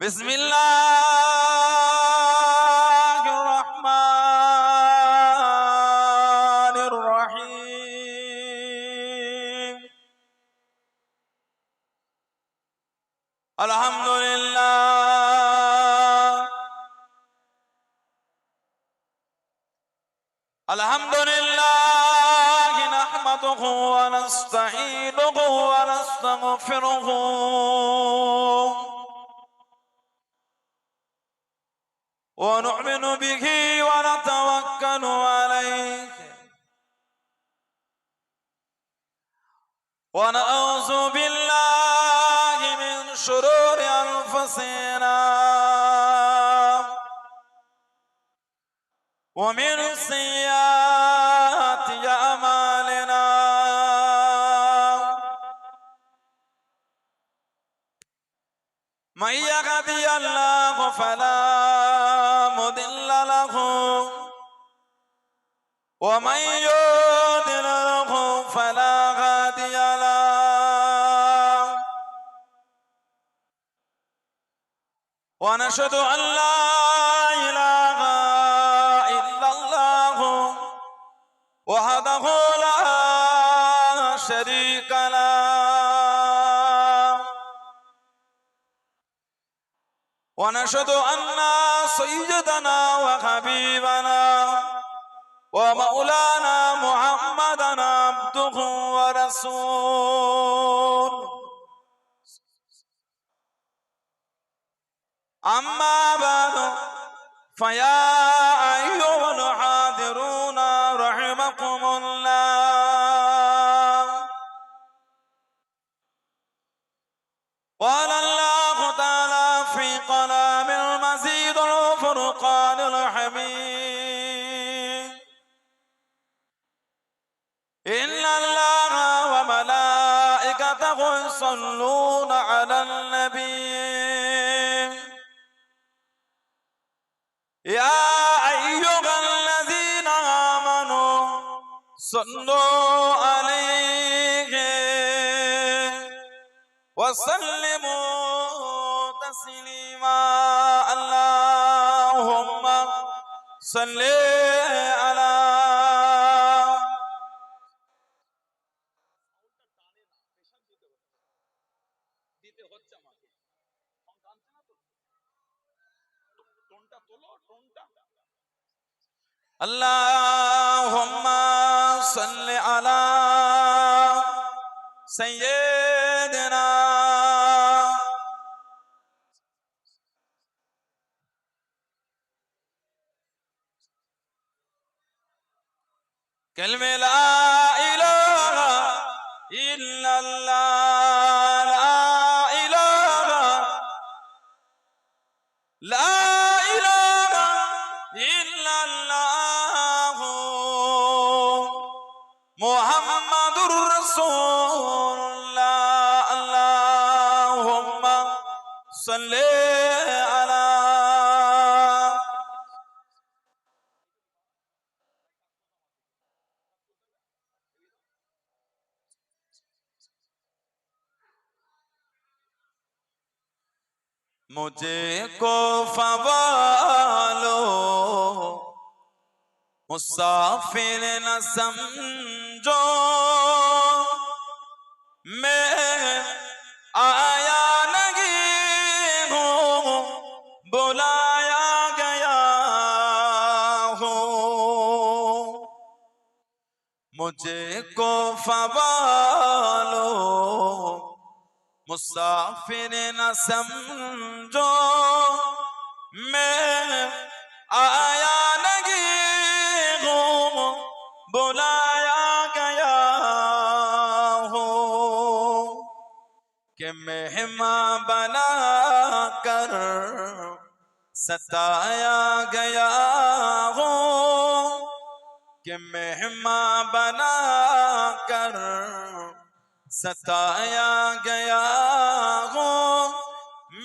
بسم الله الرحمن الرحيم الحمد لله نحمده ونستعينه ونستغفره ونؤمن به ونتوكل عليه ونعوذ بالله من شرور أنفسنا ومن سيئات أعمالنا من يهده الله فلا مضل له ومن يضلل فلا هادي له ونشهد أن لا إله إلا الله وحده لا شريك له ونشهد أن سيدنا وحبيبنا ومولانا محمدا عبده ورسوله أما بعد فيا أيها الحاضرون رحمكم الله قال الله تعالى في كلام المزيد الفرقان الحميد إن الله وملائكته يصلون على النبي يا أيها الذين آمنوا صلوا عليه وسلموا تسليما اللهم صل على اللهم صل على سيدنا كلمة لا إله إلا الله لا إله إلا الله محمد رسول الله اللهم صل على मुझे को फवालो मुसाफिर न समझो मैं आया नहीं हूँ बुलाया गया हूँ मुझे को फवालो मुसाफिर न समझो मैं आया नहीं हूँ बुलाया गया हूँ कि मेहमान बना कर सताया गया हूँ कि मेहमान बना कर सताया गया हूँ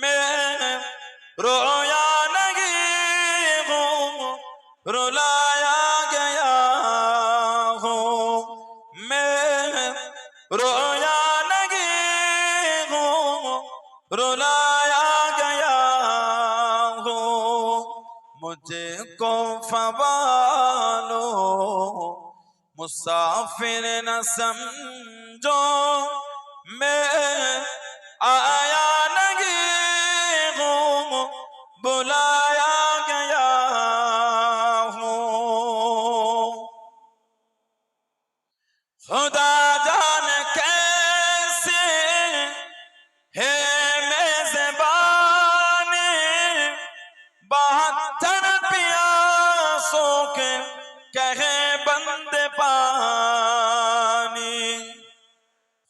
मैं रोया नहीं हूँ रुलाया गया हूँ मैं रोया नहीं हूँ रुलाया गया मुझको फवालो मुसाफिर न समझो मैं आया नहीं हूँ बुलाया गया हूँ खुदा जाने कैसे है मेज़बानी 72 प्यासों के कहे बंदे पानी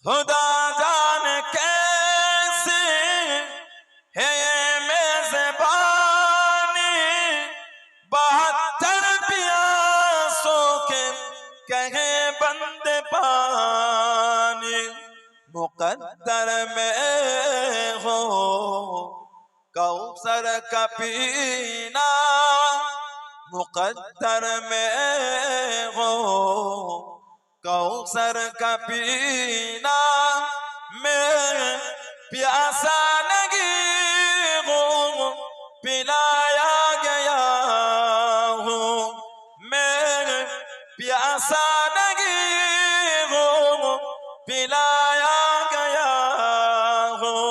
खुदा जाने कैसे है मेज़बानी 72 प्यासों के कहे बंदे पानी मुकद्दर में हो कौसर का पीना मुकद्दर में हो कौसर का पीना मैं प्यासा नहीं हूँ पिलाया गया हूँ मैं प्यासा नहीं हूँ पिलाया गया हूँ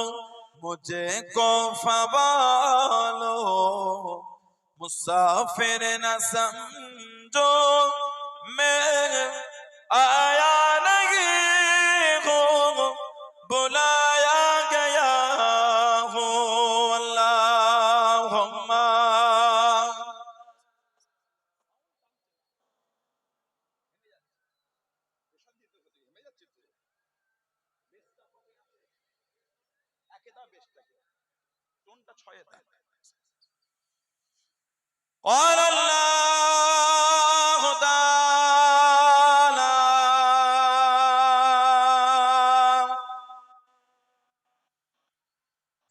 मुझे को फवालो मुसाफिर न समझो मैं आया नहीं हूँ बुलाया गया हूँ अल्लाहुम्मा قال الله تعالى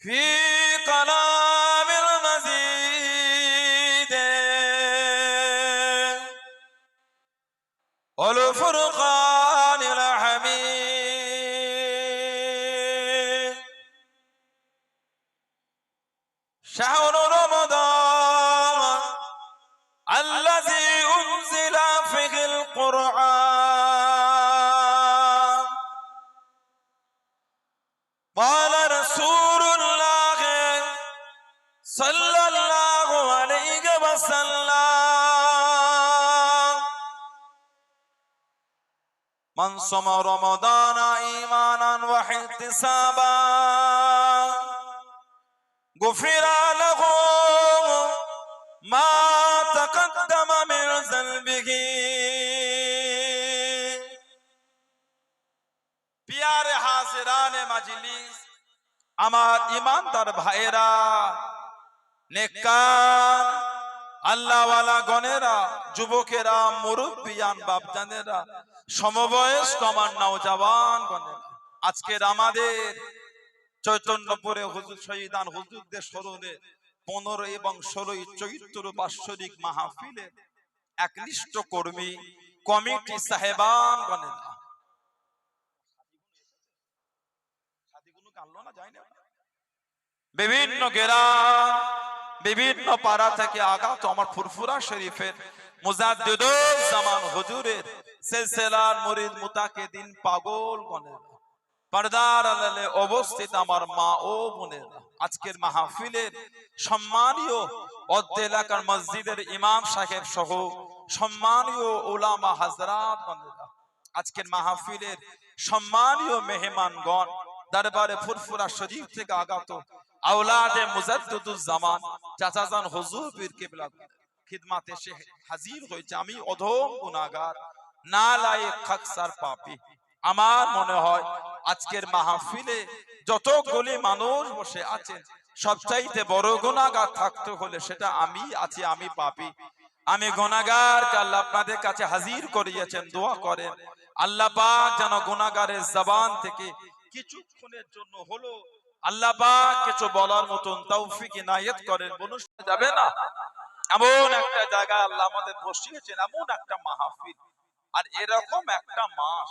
في كلام المزيد والفرقان الحميد شهر رمضان الذي أنزل فيه القرآن قال رسول الله صلى الله عليه وسلم من صام رمضان إيمانا واحتسابا غفر له ما تقدم من ذنبه प्यारे हाजिराने मजलिस আমার ইমানদার ভাইরা নেককার আল্লাহওয়ালা গণেরা যুবকেরা মুরব্বিয়ান বাপজানেরা সমবয়স্ক আমার নওজওয়ান গণেরা আজকের আমাদের চৈতন্যপুরে হুজুর শহীদান হুজুরদের স্মরণে 15 এবং 16 চৈত্র বাৎসরিক মাহফিলে একনিষ্ঠ কর্মী কমিটি সাহেবান গণেরা বিভিন্ন গ্রাম বিভিন্ন পাড়া থেকে আগত আমার ফুরফুরা শরীফের মুজাদ্দিদুল জামান হুজুরের সিলসিলার মুরিদ মুতাকিদিন পাগল গণেরা পর্দার আড়ালে অবস্থিত আমার মা ও বোনেরা আজকের মাহফিলের সম্মানীয় অত্র এলাকার মসজিদের ইমাম সাহেব সহ সম্মানীয় উলামা হযরত গণেরা আজকের মাহফিলের সম্মানীয় মেহমানগণ দরবারে ফুরফুরা শরীফ থেকে আগত আওলাদে মুজাদ্দিদুল জামান চাচাজান হুজুর পীর কিবলা খিদমতে এসে হাজির হয়েছে আমি অধম গুনাহগার নালায়েক খাকসার পাপী আমার মনে হয় আজকের মাহফিলে যতগুলি মানুষ বসে আছেন সবচাইতে বড় গুনাহগার থাকতে হলে সেটা আমি আছি আমি পাপী আমি গুনাহগার আল্লাহ আপনাদের কাছে হাজির করিয়েছেন দোয়া করেন আল্লাহ পাক যেন গুনাহগারের জবান থেকে কিছুক্ষণের জন্য হলো আল্লাহ পাক কিছু বলার মতন তৌফিক ইনায়েত করেন বলুন যাবে না এমন একটা জায়গা আল্লাহ আমাদের বসিয়েছেন এমন একটা মাহফিল আর এরকম একটা মাস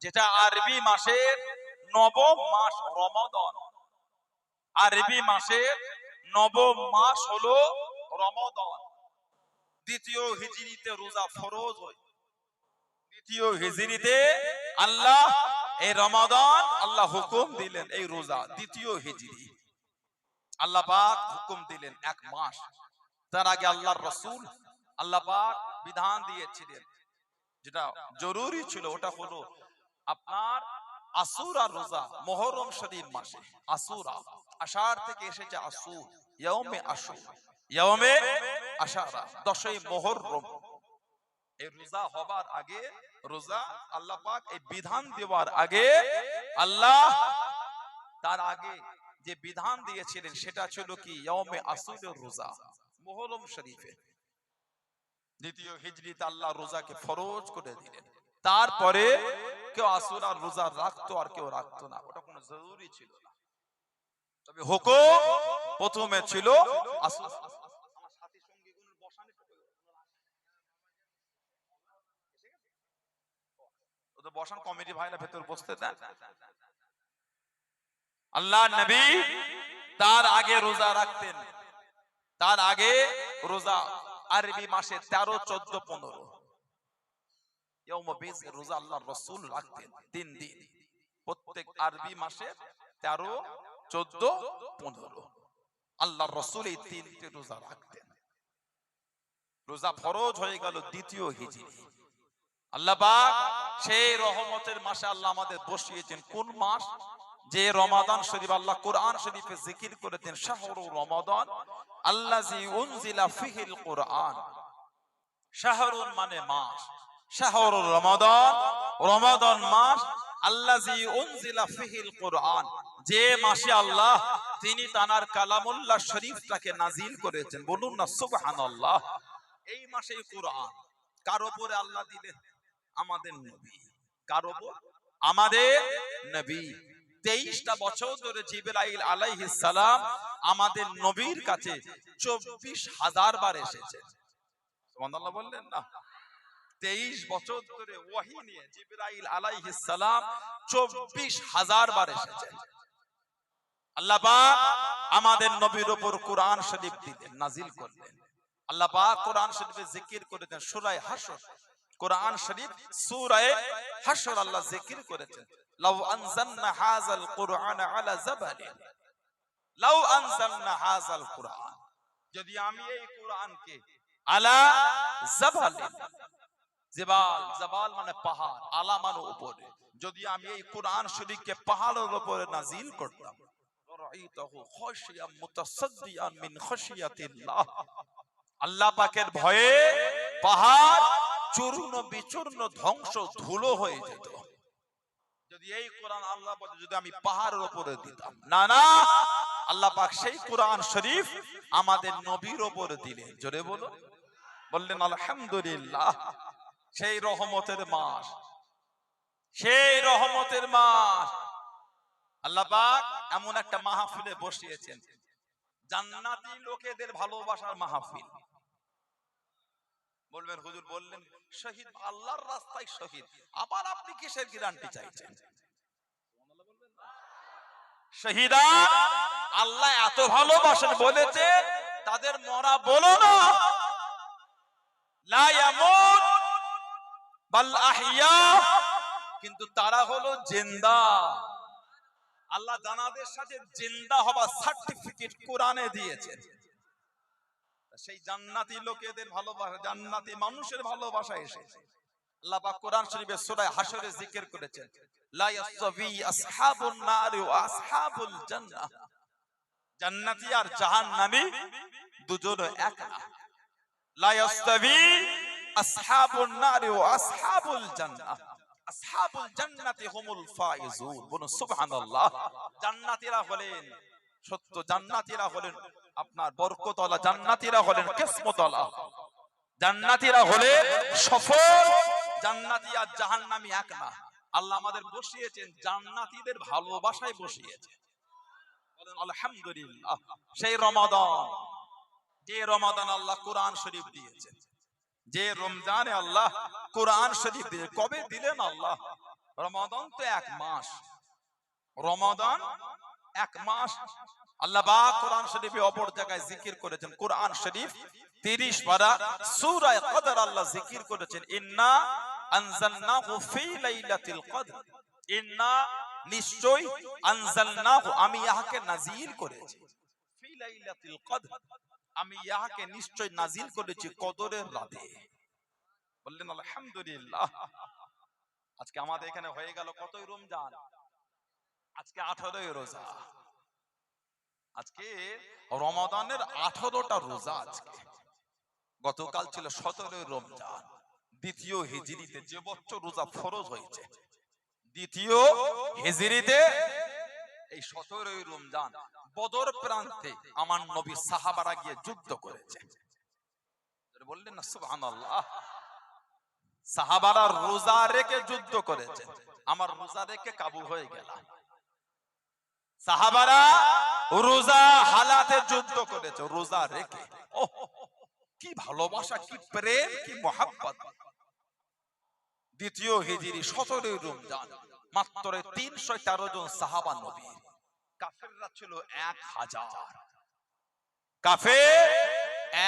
যেটা আরবি মাসের নবম মাস রমাদান আরবি মাসের নবম মাস হলো রমাদান দ্বিতীয় হিজরিতে রোজা ফরজ হয়। দ্বিতীয় হিজরিতে আল্লাহ এই রমাদান আল্লাহ হুকুম দিলেন, এই রোজা দ্বিতীয় হিজরি আল্লাহ পাক হুকুম দিলেন 1 মাস। তার আগে আল্লাহর রাসূল আল্লাহ পাক বিধান দিয়েছিলেন, যেটা জরুরি ছিল, ওটা হলো আপনার আসুরা রোজা, মুহররম শরীফ মাসে আসুরা, আষাঢ় থেকে এসেছে আসুর, ইয়াউমে আশুর, ইয়াউমে আশারা, 10ই মুহররম। এই রোজা হবার আগে, রোজা আল্লাহ পাক এই বিধান দেওয়ার আগে আল্লাহ তার আগে যে বিধান দিয়েছিলেন সেটা ছিল কি, ইয়াউমে আসুরের রোজা, মুহররম শরীফে। দ্বিতীয় হিজরিতে আল্লাহ রোজাকে ফরজ করে দিলেন। তারপরে কেউ আসুরার রোজা রাখতো আর কেউ রাখতো না, ওটা কোনো জরুরি ছিল না। তবে হুকুম প্রথমে ছিল আসুরা। আমার সাথী সঙ্গীগুলোর বসানে ওদের বসান, কমিটি ভাইরা ভেতর বসতে দেন। আল্লাহ নবী তার আগে রোজা রাখতেন, তার আগে রোজা আরবি মাসে 13, 14, 15 ইয়াউম বিজ রোজা আল্লাহর রাসূল রাখতেন 3 দিন, প্রত্যেক আরবি মাসে 13, 14, 15 আল্লাহর রাসূল এই 3টি রোজা রাখতেন। রোজা ফরজ হয়ে গেল দ্বিতীয় হিজরি। আল্লাহ পাক সেই রহমতের মাসে আল্লাহ আমাদের বসিয়েছেন কোন মাস, যে রমাদান শরীফ আল্লাহ কোরআন শরীফে জিকির করেছেন, শাহরু রমাদান আল্লাযী উনজিলা ফিহিল কোরআন। শাহরুন মানে মাস, শাহরু রমাদান, রমাদান মাস, আল্লাযী উনজিলা ফিহিল কোরআন, যে মাসে আল্লাহ তিনি তানার কালামুল্লাহ শরীফটাকে নাজিল করেছেন। বলুন না সুবহানাল্লাহ। এই মাসেই কোরআন কার উপরে আল্লাহ দিলেন? আমাদের নবী। কার উপর? আমাদের নবী। 23টা বছর ধরে জিবরাইল আলাইহিস সালাম আমাদের নবীর কাছে 24,000 বার এসেছে। সুবহানাল্লাহ বললেন না? 23 বছর ধরে ওহী নিয়ে জিবরাইল আলাইহিস সালাম 24,000 বার এসেছেন। আল্লাহ পাক আমাদের নবীর উপর কোরআন শরীফ দিলেন, নাজিল করলেন। আল্লাহ পাক কোরআন শরীফে জিকির করেছেন সূরা হাশর, কোরআন শরীফ সূরা হাশর আল্লাহ জিকির করেছেন, লাউ আনজালনা হাযাল কুরআন আলা জাবালিন, লাউ আনজালনা হাযাল কুরআন, যদি আমি এই কোরআনকে আলা জাবালিন, জিবাল, জাবাল মানে পাহাড়, আলা মানে উপরে, যদি আমি এই কোরআন শরীফকে পাহাড়ের উপরে নাজিল করতাম, রাআইতাহু খাশিয়াম মুতাসাদ্দিয়ান মিন খাশিয়াতিল্লাহ, আল্লাহ পাকের ভয়ে পাহাড় চূর্ণ বিচূর্ণ ধ্বংস ধুলো হয়ে যেত। যদি এই কোরআন আল্লাহ যদি আমি পাহাড়ের উপরে দিতাম, না না, আল্লাহ পাক সেই কোরআন শরীফ আমাদের নবীর উপরে দিলেন। জোরে বলো, বললেন আলহামদুলিল্লাহ। সেই রহমতের মাস, সেই রহমতের মাস আল্লাহ পাক এমন একটা মাহফিলে বসিয়েছেন, জান্নাতি লোকেদের ভালোবাসার মাহফিল। বলবেন হুজুর বললেন শহীদ আল্লাহর রাস্তায় শহীদ, আবার আপনি কিসের গ্যারান্টি চাইছেন? শহীদা আল্লাহ এত ভালোবাসেন বলেছে তাদের মরা বলো না, লা ইয়ামুত বাল আহইয়া, কিন্তু তারা হলো জিন্দা। আল্লাহ জানাদের সাথে জিন্দা হবার সার্টিফিকেট কোরআনে দিয়েছেন। সেই জান্নাতি লোকেদের ভালোবাসা, জান্নাতি মানুষের ভালোবাসা এসেছে। আল্লাহ পাক কোরআন শরীফে সূরা হাশরে জিকির করেছেন, লা ইয়াসতাবি আসহাবুন নার ওয়া আসহাবুল জান্নাহ, জান্নাতি আর জাহান্নামী দুজন এক না। লা ইয়াসতাবি আসহাবুন নার ওয়া আসহাবুল জান্নাহ, আসহাবুল জান্নাতি হুমুল ফাইজুন। বলুন সুবহানাল্লাহ। জান্নাতীরা হলেন সত্য, জান্নাতীরা হলেন আপনার বরকতওয়ালা, জান্নাতীরা হলেন কিসমতওয়ালা, জান্নাতীরা হলেন সফল। জান্নাতি আর জাহান্নামী এক না। আল্লাহ আমাদের বসিয়েছেন জান্নাতীদের ভালোবাসায় বসিয়েছেন। বলেন আলহামদুলিল্লাহ। সেই রমাদান, যে রমাদান আল্লাহ কোরআন শরীফ দিয়েছেন, যে রমজানে আল্লাহ কোরআন শরীফ দিয়ে, কবে দিলেন আল্লাহ? রমাদান তো 1 মাস, রমাদান 1 মাস। আল্লাহ পাক কোরআন শরীফে অপর জায়গায় জিকির করেছেন, কোরআন শরীফ 30 পারা সূরা কদর আল্লাহ জিকির করেছেন, ইন্না আনজালনাহু ফি লাইলাতিল কদর, ইন্না নিশ্চয়, আনজালনাহু আমি ইহাকে নাজিল করেছি, ফি লাইলাতিল কদর আমি ইহাকে নিশ্চয় নাজিল করেছি কদরের রাতে। বললেন আলহামদুলিল্লাহ। আজকে আমাদের এখানে হয়ে গেল কতই রমজান? আজকে 18ই রোজা। আজকে রমাদানের 18টা রোজা। আজকে গতকাল ছিল 17ই রমজান, দ্বিতীয় হিজরিতে যে বছর রোজা ফরজ হয়েছে, দ্বিতীয় হিজরিতে এই 17ই রমজান বদর প্রান্তে আমার নবী সাহাবারা গিয়ে যুদ্ধ করেছে। বললেন না সুবহানাল্লাহ। সাহাবারা রোজা রেখে যুদ্ধ করেছে, আমার রোজা রেখে কাবু হয়ে গেল। সাহাবারা রোজা হালাতে যুদ্ধ করেছে, রোজা রেখে। ওহ, কি ভালোবাসা, কি প্রেম, কি মোহাব্বত। দ্বিতীয় হিজরি 17ই রমজান, মাত্র 313 জন সাহাবা নবী। কাফেররা ছিল 1000, কাফের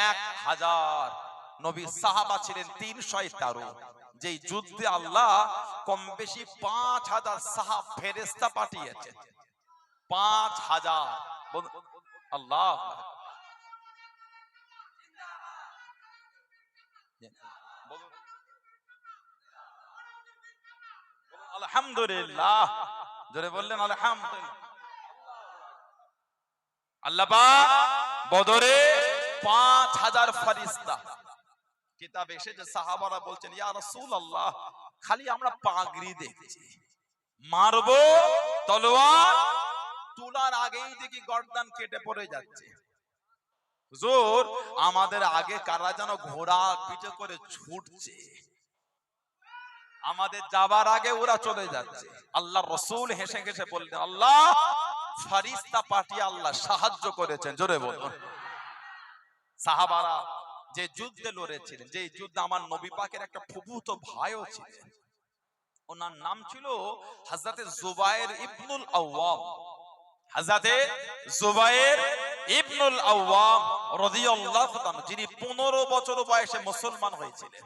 1000, নবী সাহাবা ছিলেন 313। যেই যুদ্ধে আল্লাহ কম বেশি 5000 সাহাব ফেরেশতা পাঠিয়েছেন, 5000। আল্লাহ আলহামদুলিল্লাহ, জোরে বললেন আলহামদুলিল্লাহ। আল্লাহ পাক বদরে 5000 ফেরেশতা। কিতাব এসেছে, সাহাবারা বলছেন ইয়া রাসূলুল্লাহ, খালি আমরা পাগড়ি দেখছি, মারবো তলোয়ার তোলার আগেই দেখি গর্দান কেটে পড়ে যাচ্ছে। হুজুর, আমাদের আগে কারা যেন ঘোড়া পিঠে করে ছুটছে, আমাদের যাবার আগে ওরা চলে যাচ্ছে। আল্লাহ রাসূল হেসে হেসে বললেন, আল্লাহ ফেরেশতা পাঠিয়ে আল্লাহ সাহায্য করেছেন। জোরে বলুন। সাহাবারা যে যুদ্ধে লড়েছিলেন, যে যুদ্ধে আমার নবী পাকের একটা ফুফুতো ভাইও ছিলেন, ওনার নাম ছিল হযরতে জুবায়ের ইবনুল আওয়াম। হযরতে জুবায়ের ইবনুল আওয়াম রাদিয়াল্লাহু তাআলা, যিনি 15 বছর বয়সে মুসলমান হয়েছিলেন।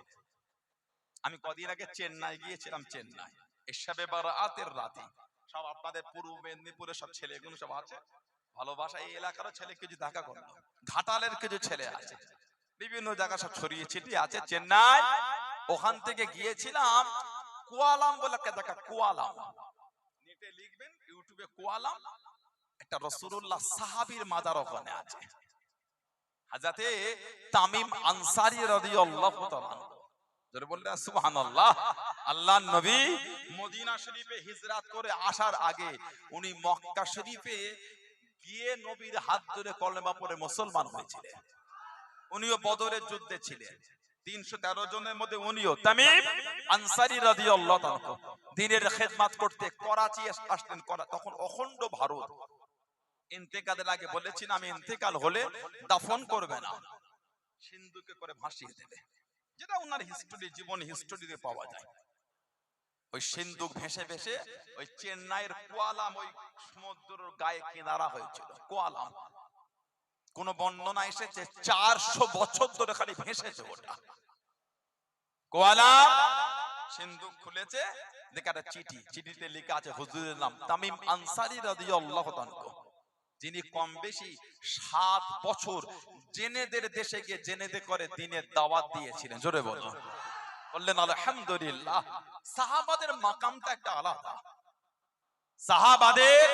আমি কদিন আগে চেন্নাই গিয়েছিলাম, চেন্নাই ইশাবে বারাতের রাতে। সব আপনাদের পূর্ব মেদিনীপুরের সব ছেলেগুলো সব আছে, ভালোবাসা এই এলাকারও ছেলে কিছু দেখা করলো, ঘাটালের কিছু ছেলে আছে, বিভিন্ন জায়গা সব ছড়িয়ে ছিটিয়ে আছে চেন্নাই। ওখান থেকে গিয়েছিলাম কুয়ালাম বলে একটা জায়গা, কুয়ালাম, নেটে লিখবেন, ইউটিউবে কুয়ালাম, একটা রাসূলুল্লাহ সাহাবীর মাজার ওখানে আছে, হযরতে তামিম আনসারী রাদিয়াল্লাহু তাআলা। যারা বললেন সুবহানাল্লাহ। আল্লাহর নবী মদিনা শরীফে হিজরত করে আসার আগে উনি মক্কা শরীফে গিয়ে নবীর হাত ধরে কলেমা পড়ে মুসলমান হয়েছিলেন। উনিও বদরের যুদ্ধে ছিলেন, 313 জনের মধ্যে উনিও তামিম আনসারী রাদিয়াল্লাহু তাআলা দ্বীনের খেদমত করতে করাচি আসলেন। তখন অখণ্ড ভারত। ইন্তেকালের আগে বলেছেন, আমি ইন্তেকাল হলে দাফন করবে না, সিন্ধুকে করে ভাসিয়ে দেবে, যেটা ওনার হিস্টোরি, জীবন হিস্টোরিতে পাওয়া যায়। ওই সিন্ধুক ভেসে ভেসে ওই চেন্নাইয়ের কুয়ালাম, ওই সমুদ্রের গায়ে কিনারা হয়েছিল কুয়ালাম। কোন বর্ণনা এসেছে 400 বছর ধরে খালি ভেসেছে ওটা কুয়ালাম। সিন্ধুক খুলেছে, দেখা একটা চিঠি, চিঠিতে লেখা আছে হুজুরের নাম তামিম আনসারী রাদিয়াল্লাহু তাআলা, যিনি কম বেশি 7 বছর জেনেদের দেশে গিয়ে জেনেদে করে দ্বীনের দাওয়াত দিয়েছিলেন। জোরে বলুন। বললেন আলহামদুলিল্লাহ। সাহাবাদের মাকামটা একটা আলাদা, সাহাবাদের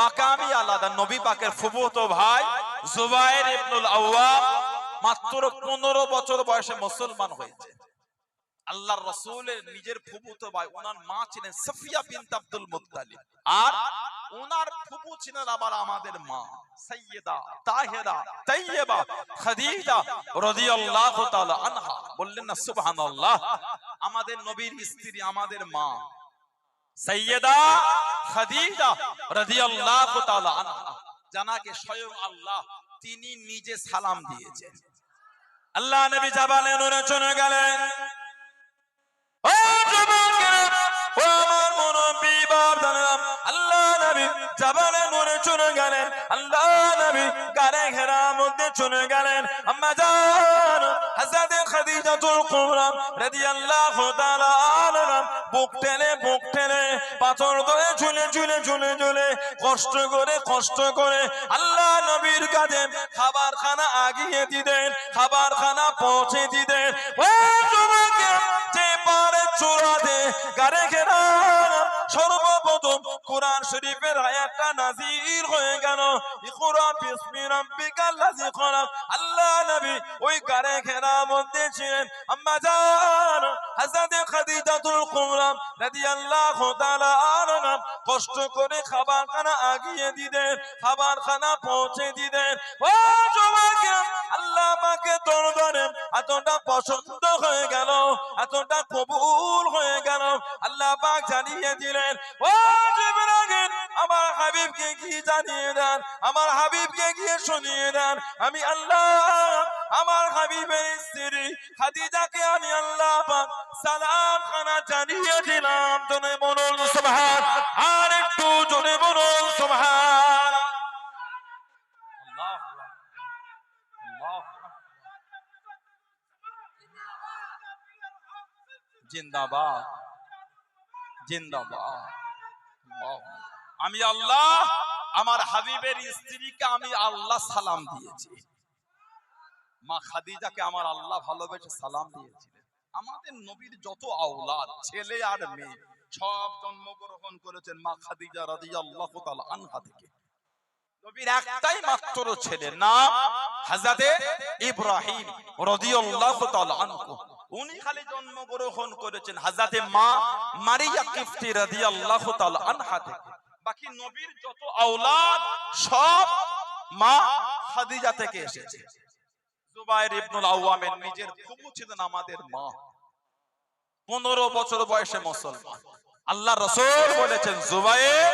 মাকামই আলাদা। নবী পাকের ফুফুতো ভাই জুবায়ের ইবনুল আওয়াম মাত্র 15 বছর বয়সে মুসলমান হয়েছে। আল্লাহর রাসূলের নিজের ফুফুতো ভাই, ওনার মা ছিলেন সাফিয়া বিনত আব্দুল মুত্তালিব, আর ওনার ফুফু ছিলেন আবার আমাদের মা সাইয়্যিদা তাহেরা তাইয়্যিবা খাদিজা রাদিয়াল্লাহু তাআলা আনহা। বললেন না সুবহানাল্লাহ। আমাদের নবীর স্ত্রী, আমাদের মা সাইয়্যিদা খাদিজা রাদিয়াল্লাহু তাআলা আনহা, জানাকে স্বয়ং আল্লাহ তিনি নিজে সালাম দিয়েছেন। আল্লাহ নবী জাবালে নূরে চলে গেলেন। ও যুবকেরা, ও আমার মুরব্বি বাপদাদা, আল্লাহ নবী জাবালে নূরে চলে গেলেন। আল্লাহ নবী গারে ঘেরা মধ্যে চলে গেলেন আম্মা জান হযরত খাদিজাতুল কুবরা রাদিয়াল্লাহু তাআলা আনহা বুক টেনে পাথর ধরে ঝুলে কষ্ট করে আল্লাহ নবীর কাছে খাবার খানা আগিয়ে দিতেন, খাবার খানা পৌঁছে দিতেন। ও তোমাকে যে পারে চূড়াতে গারে ঘেরা সর্বপ্রথম কোরআন শরীফের আয়াতটা নাযিল হয়ে গেল, ইকরা বিসমি রাব্বিকাল্লাযী খলাক। আল্লাহ নবী ওই গারে ঘেরার মধ্যে ছিলেন। আম্মা জান হযরত খাদিজাতুল কুবরা রাদিয়াল্লাহু তাআলা আনহা কষ্ট করে খাবার খানা আগিয়ে দিতেন, খাবার খানা পৌঁছে দিতেন। ও তোমাকে আল্লাহ পাকের দরবারে এতটা পছন্দ হয়ে গেল, এতটা কবুল হয়ে গেল, আল্লাহ পাক জানিয়ে দিলেন ও জিবরাইল আমার হাবিবকে কি জানিয়ে দেন, আমার হাবিবকে গিয়ে শুনিয়ে দেন আমি আল্লাহ আমার হাবিবের স্ত্রী খাদিজাকে আমি আল্লাহ পাক সালাম খানা জানিয়ে দিলাম। জোরে বলুন সুবহান, আর একটু জোরে বলুন সুবহান। আল্লাহ আল্লাহ জিন্দাবাদ জিন্দাবাদ। আমি আল্লাহ আমার হাবিবের স্ত্রীকে আমি আল্লাহ সালাম দিয়েছি, মা খাদিজাকে আমার আল্লাহ ভালোবেসে সালাম দিয়েছিলেন। আমাদের নবীর যত আওলাদ ছেলে আর মেয়ে সব জন্মগ্রহণ করেছেন মা খাদিজা রাদিয়াল্লাহু তাআলা আনহা থেকে। নবীর একটাই মাত্র ছেলে, নাম হযরত ইব্রাহিম রাদিয়াল্লাহু তাআলা আনহু। উনি খালি জন্মগ্রহণ করেছেন হযরত মা মারিয়া কিফতি রাদিয়াল্লাহু তাআলা আনহা থেকে। বাকি নবীর যত আওলাদ সব মা খাদিজা থেকে এসেছে। জুবাইর ইবনুল আওয়ামের নিজের ফুফু ছিলেন আমাদের মা, 15 বছর বয়সে মুসলমান। আল্লাহ রাসূল বলেছেন জুবাইর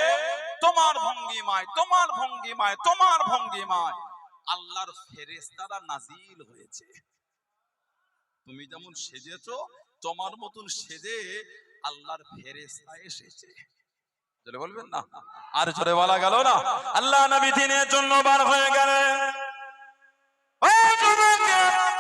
তোমার ভঙ্গিমায় আল্লাহর ফেরেশতারা নাজিল হয়েছে। তুমি যেমন সেজেছো তোমার মতন সেজে আল্লাহর ফেরেশতা এসেছে। জোরে বলবেন না, আর জোরে বলা গেল না। আল্লাহ নবী দিনের জন্য বার হয়ে গেলেন।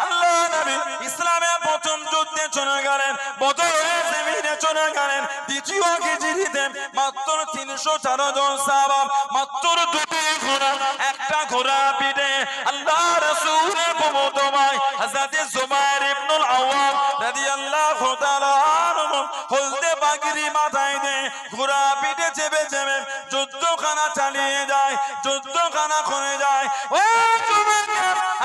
আল্লাহ নবী ইসলামের প্রথম যুদ্ধে চলে গেলেন, বদরের জমিনে চলে গেলেন। দ্বিতীয় হিজরিতে মাত্র 304 জন সাহাবা, মাত্র 2টি ঘোড়া, একটা ঘোড়া পিঠে আল্লাহ রাসূলের প্রমোদ ভাই হযরত জুবাইর ইবনুল আওয়াম রাদিয়াল্লাহু তাআলা আনহু হলদে পাগড়ি মাথায় দিয়ে ঘোড়া পিঠে চেপে যুদ্ধখানা চালিয়ে যায়, যুদ্ধখানা করে যায়। ও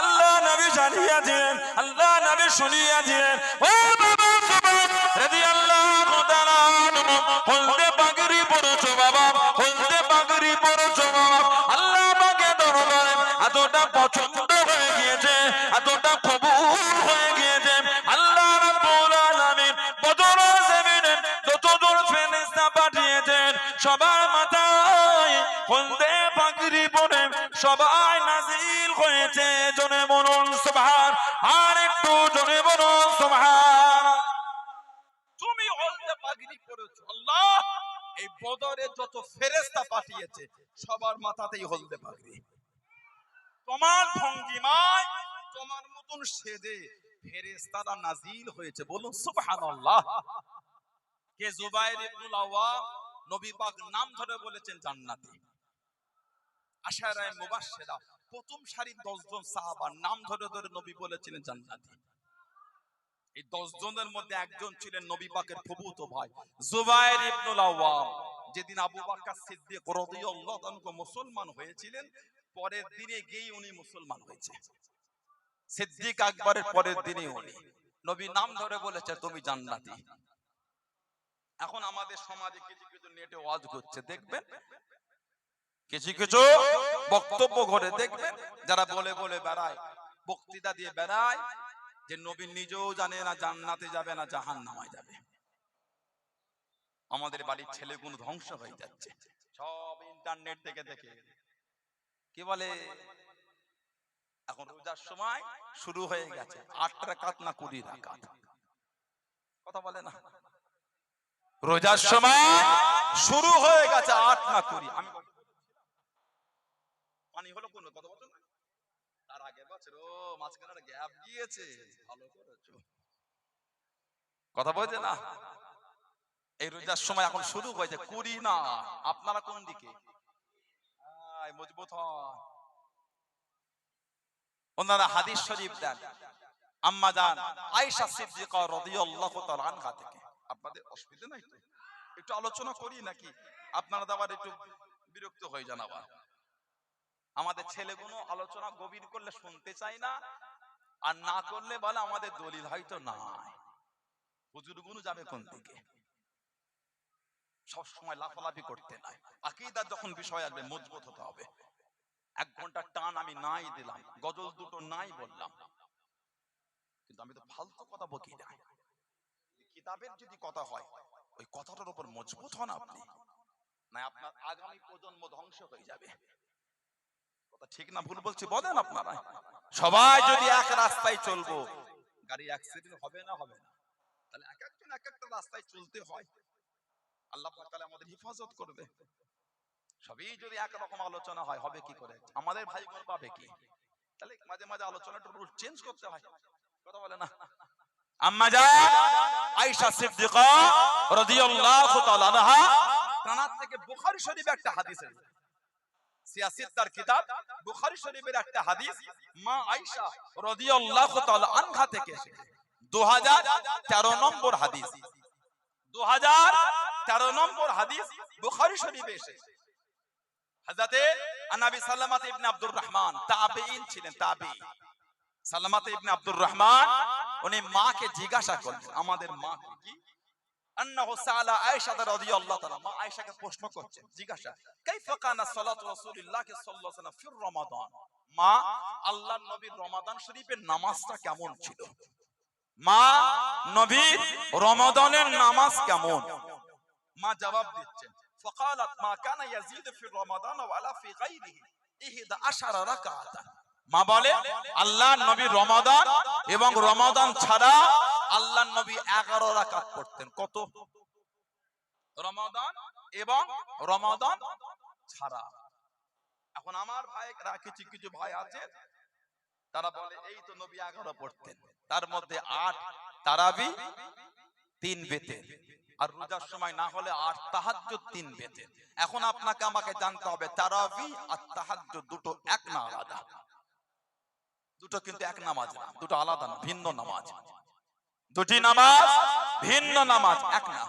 আল্লাহ নবী জানিয়ে দিলেন, আল্লাহ নবী শুনিয়ে দিলেন ও বাবা জুবাইর রাদিয়াল্লাহু তাআলা আনহু হলদে পাগড়ি পরেছো বাবা, হলদে পাগড়ি পরেছো বাবা। আল্লাহ পাকের দরবারে এতটা পছন্দ হয়ে গিয়েছে, এতটা কবুল হয়ে গিয়েছে। আল্লাহ রাব্বুল আলামিন বদরের জমিনে যতজন ফেরেশতা পাঠিয়েছেন সবার মাথায় হলদে পাগড়ি পরে সবাই নাজিল হয়েছে। জোরে বলুন সুবহান, আর একটু জোরে বলুন সুবহান। তুমি হলদে পাগড়ি পরেছো, আল্লাহ এই বদরে যত ফেরেশতা পাঠিয়েছে সবার মাথাতেই হলদে পাগড়ি। তোমার ভঙ্গিমায় তোমার মতন সেজে ফেরেশতারা নাজিল হয়েছে। বলুন সুবহানাল্লাহ। কে? জুবাইর ইবনুল আওয়াম। নবী পাক নাম ধরে বলেছেন জান্নাতি। আশারায়ে মুবাশশিরা প্রথম সারির 10 জন সাহাবার নাম ধরে নবী বলেছিলেন জান্নাতি। এই 10 জনের মধ্যে একজন ছিলেন নবী পাকের ফুফুতো ভাই জুবাইর ইবনুল আওয়াম। যেদিন আবু বকর সিদ্দিক রাদিয়াল্লাহু আনহু মুসলমান হয়েছিলেন, পরের দিনে গিয়ে উনি মুসলমান হয়েছে। সিদ্দিক আকবরের পরের দিনে উনি নবী নাম ধরে বলেছে তুমি জান্নাতি। এখন আমাদের সমাজে কিছু কিছু নেটে ওয়াজ করছে, দেখবেন কিছু বক্তব্য ঘরে দেখবেন যারা বলে বেড়ায়, বক্তৃতা দিয়ে বেড়ায় যে নবী নিজেও জানে না জান্নাতে যাবে না জাহান্নামে যাবে। আমাদের বাড়ির ছেলেগুলো ধ্বংস হয়ে যাচ্ছে সব ইন্টারনেট থেকে দেখে। কি বলে এখন রোজার সময় শুরু হয়ে গেছে 8 রাকাত না 20 রাকাত, কথা বলে না। রোজার সময় শুরু হয়ে গেছে 8 না 20। আমি পানি হলো কোন কথা বলছেন, তার আগে বার বছর ও মাঝখানে একটা গ্যাপ গিয়েছে, ভালো করেছো। কথা বলছে না? এই রোজার সময় এখন শুরু হয়েছে, কুড়ি না। আপনারা কোন দিকে? মজবুত হয়। ওনারা হাদিস শরীফ দেন আম্মা জান আয়েশা সিদ্দিকা রাদিয়াল্লাহু তাআলা আনহা থেকে। আপনাদের অসুবিধা নাই তো? একটু আলোচনা করি নাকি? আপনারা তো আবার একটু বিরক্ত হয়ে যান আবার। আমাদের ছেলেগুলো আলোচনা গভীর করলে শুনতে চায় না, আর না করলে বলে আমাদের দলিল হয়তো নাই। হুজুরগুলো যাবে কোন দিকে? সব সময় লাফালাফি করতে নাই। আকীদার যখন বিষয় আসবে মজবুত হতে হবে। 1 ঘন্টা টান আমি নাই দিলাম, গজল দুটো নাই বললাম, কিন্তু আমি তো ফালতু কথা বকি না। কিতাবের যদি কথা হয়, ওই কথাটার উপর মজবুত হন আপনি, না আপনার আগামী প্রজন্ম ধ্বংস হয়ে যাবে। কথা ঠিক না ভুল বলছি বলেন আপনারা? সবাই যদি এক রাস্তায় চলবো, গাড়ি অ্যাক্সিডেন্ট হবে না? হবে না। তাহলে এক একজন এক একটা রাস্তায় চলতে হয়। আল্লাহ পাক তাআলা আমাদের হেফাজত করবে। সবই যদি একরকম আলোচনা হয়, হবে কি করে? আমাদের ভাইগণ পাবে কি? তাহলে মাঝে মাঝে আলোচনাটা রুল চেঞ্জ করতে হয়। কথা বলে না? আম্মা জান আয়েশা সিদ্দিকা রাদিয়াল্লাহু তাআলা আনহা তানার থেকে বুখারী শরীফে একটা হাদিস আছে, সিয়াসিত্তার কিতাব বুখারী শরীফের একটা হাদিস মা আয়েশা রাদিয়াল্লাহু তাআলা আনহা থেকে এসেছে। 2013 নম্বর হাদিস, 2013 নম্বর হাদিস বুখারী শরীফে এসেছে। হযরতে নবী সাল্লামাত ইবনে আব্দুর রহমান তাবেঈন ছিলেন, তাবেঈ। সালামাত ইবনে আব্দুর রহমান উনি মাকে জিজ্ঞাসা করলেন, আমাদের মা কি আন্নাহু সাআলা আয়েশা রাদিয়াল্লাহু তাআলা, মা আয়েশাকে প্রশ্ন করছেন, জিজ্ঞাসা, কাইফা কানা সালাতু রাসূলিল্লাহ সাল্লাল্লাহু আলাইহি ওয়াসাল্লাম ফির রমাদান, মা আল্লাহর নবীর রমাদান শরীফের নামাজটা কেমন ছিল? মা নবীর রমাদানের নামাজ কেমন? মা জবাব দিচ্ছেন, ফাকালাত মা কানা ইয়াজিদু ফির রমাদান ওয়ালা ফি গায়রিহি 11 রাকাতান। মা বলে আল্লাহর নবী রমাদান এবং রমাদান ছাড়া আল্লাহর নবী 11 রাকাত পড়তেন। কত? রমাদান এবং রমাদান ছাড়া। এখন আমার ভাইরা কিছু কিছু ভাই আছে, তারা বলে এই তো নবী 11 পড়তেন, তার মধ্যে 8 তারাবি 3 বেতের, আর রোজার সময় না হলে 8 তাহাজ্জুদ 3 বেতের। এখন আপনাকে আমাকে জানতে হবে তারাবি আর তাহাজ্জুদ দুটো এক না আলাদা? দুটো কিন্তু এক নামাজ না, দুটো আলাদা না, ভিন্ন নামাজ। দুটি নামাজ ভিন্ন নামাজ, এক না।